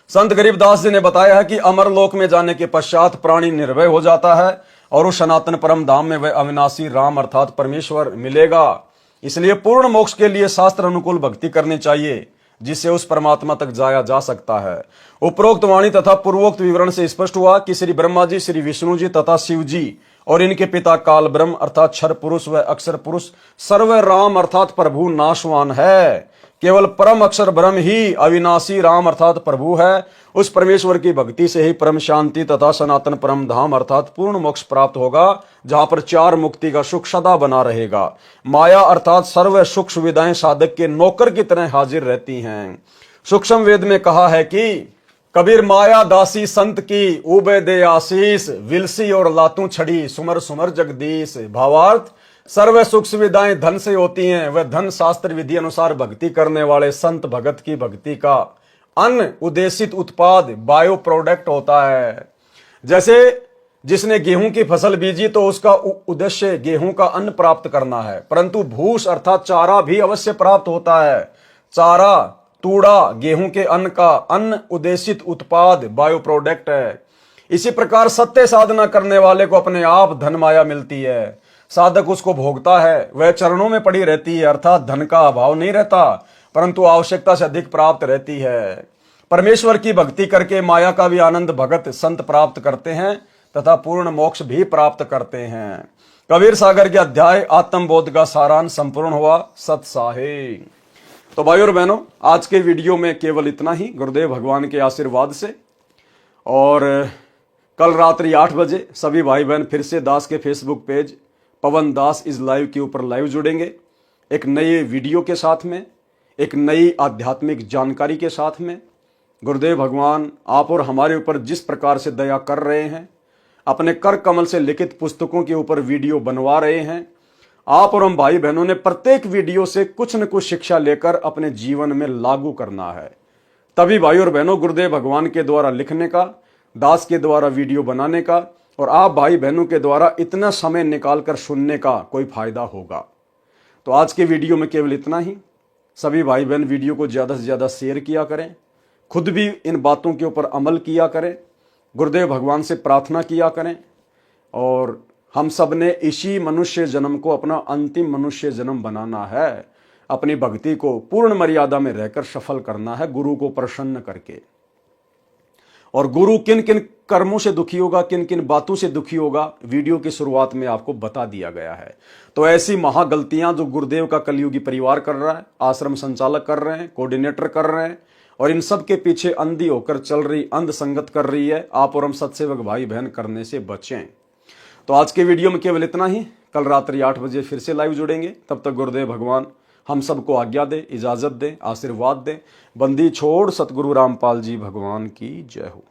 संत गरीबदास जी ने बताया है कि अमरलोक में जाने के पश्चात प्राणी निर्भय हो जाता है और उस सनातन परम धाम में वह अविनाशी राम अर्थात परमेश्वर मिलेगा। इसलिए पूर्ण मोक्ष के लिए शास्त्र अनुकूल भक्ति करनी चाहिए, जिससे उस परमात्मा तक जाया जा सकता है। उपरोक्त वाणी तथा पूर्वोक्त विवरण से स्पष्ट हुआ कि श्री ब्रह्मा जी, श्री विष्णु जी तथा शिव जी और इनके पिता काल ब्रह्म अर्थात क्षर पुरुष व अक्षर पुरुष सर्व राम अर्थात प्रभु नाशवान है। केवल परम अक्षर ब्रह्म ही अविनाशी राम अर्थात प्रभु है। उस परमेश्वर की भक्ति से ही परम शांति तथा सनातन परम धाम अर्थात पूर्ण मोक्ष प्राप्त होगा, जहां पर चार मुक्ति का सुख सदा बना रहेगा। माया अर्थात सर्व सुख सुविधाएं साधक के नौकर की तरह हाजिर रहती हैं। सूक्ष्म वेद में कहा है कि कबीर माया दासी संत की उबे दे आशीष, विलसी और लातू छड़ी सुमर सुमर जगदीश। भावार्थ, सर्व सुख सुविधाएं धन से होती हैं, वह धन शास्त्र विधि अनुसार भक्ति करने वाले संत भगत की भक्ति का अन्न उद्देशित उत्पाद बायो प्रोडक्ट होता है। जैसे जिसने गेहूं की फसल बीजी तो उसका उद्देश्य गेहूं का अन्न प्राप्त करना है, परंतु भूस अर्थात चारा भी अवश्य प्राप्त होता है। चारा तूड़ा गेहूं के अन्न का अन्न उद्देशित उत्पाद बायो प्रोडक्ट है। इसी प्रकार सत्य साधना करने वाले को अपने आप धन माया मिलती है, साधक उसको भोगता है, वह चरणों में पड़ी रहती है, अर्थात धन का अभाव नहीं रहता, परंतु आवश्यकता से अधिक प्राप्त रहती है। परमेश्वर की भक्ति करके माया का भी आनंद भगत संत प्राप्त करते हैं तथा पूर्ण मोक्ष भी प्राप्त करते हैं। कबीर सागर के अध्याय आत्मबोध का सारांश संपूर्ण हुआ। सत साहे। तो भाई और बहनों, आज के वीडियो में केवल इतना ही, गुरुदेव भगवान के आशीर्वाद से। और कल रात्रि 8 बजे सभी भाई बहन फिर से दास के Facebook page Pawan Das is live के ऊपर लाइव जुड़ेंगे, एक नए वीडियो के साथ में, एक नई आध्यात्मिक जानकारी के साथ में। गुरुदेव भगवान आप और हमारे ऊपर जिस प्रकार से दया कर रहे हैं, अपने कर कमल से लिखित पुस्तकों के ऊपर वीडियो बनवा रहे हैं, आप और हम भाई बहनों ने प्रत्येक वीडियो से कुछ न कुछ शिक्षा लेकर अपने जीवन में लागू करना है। तभी भाई और बहनों गुरुदेव भगवान के द्वारा लिखने का, दास के द्वारा वीडियो बनाने का और आप भाई बहनों के द्वारा इतना समय निकालकर सुनने का कोई फायदा होगा। तो आज के वीडियो में केवल इतना ही। सभी भाई बहन वीडियो को ज़्यादा से ज़्यादा शेयर किया करें, खुद भी इन बातों के ऊपर अमल किया करें, गुरुदेव भगवान से प्रार्थना किया करें और हम सब ने इसी मनुष्य जन्म को अपना अंतिम मनुष्य जन्म बनाना है। अपनी भक्ति को पूर्ण मर्यादा में रहकर सफल करना है, गुरु को प्रसन्न करके। और गुरु किन किन कर्मों से दुखी होगा, किन किन बातों से दुखी होगा, वीडियो की शुरुआत में आपको बता दिया गया है। तो ऐसी महागलतियां जो गुरुदेव का कलयुगी परिवार कर रहा है, आश्रम संचालक कर रहे हैं, कोऑर्डिनेटर कर रहे हैं और इन सब के पीछे अंधी होकर चल रही अंध संगत कर रही है, आप और हम सत्सेवक भाई बहन करने से बचें। तो आज के वीडियो में केवल इतना ही। कल रात्रि 8 बजे फिर से लाइव जुड़ेंगे। तब तक गुरुदेव भगवान हम सबको आज्ञा दे, इजाजत दे, आशीर्वाद दे। बंदी छोड़ सतगुरु रामपाल जी भगवान की जय हो।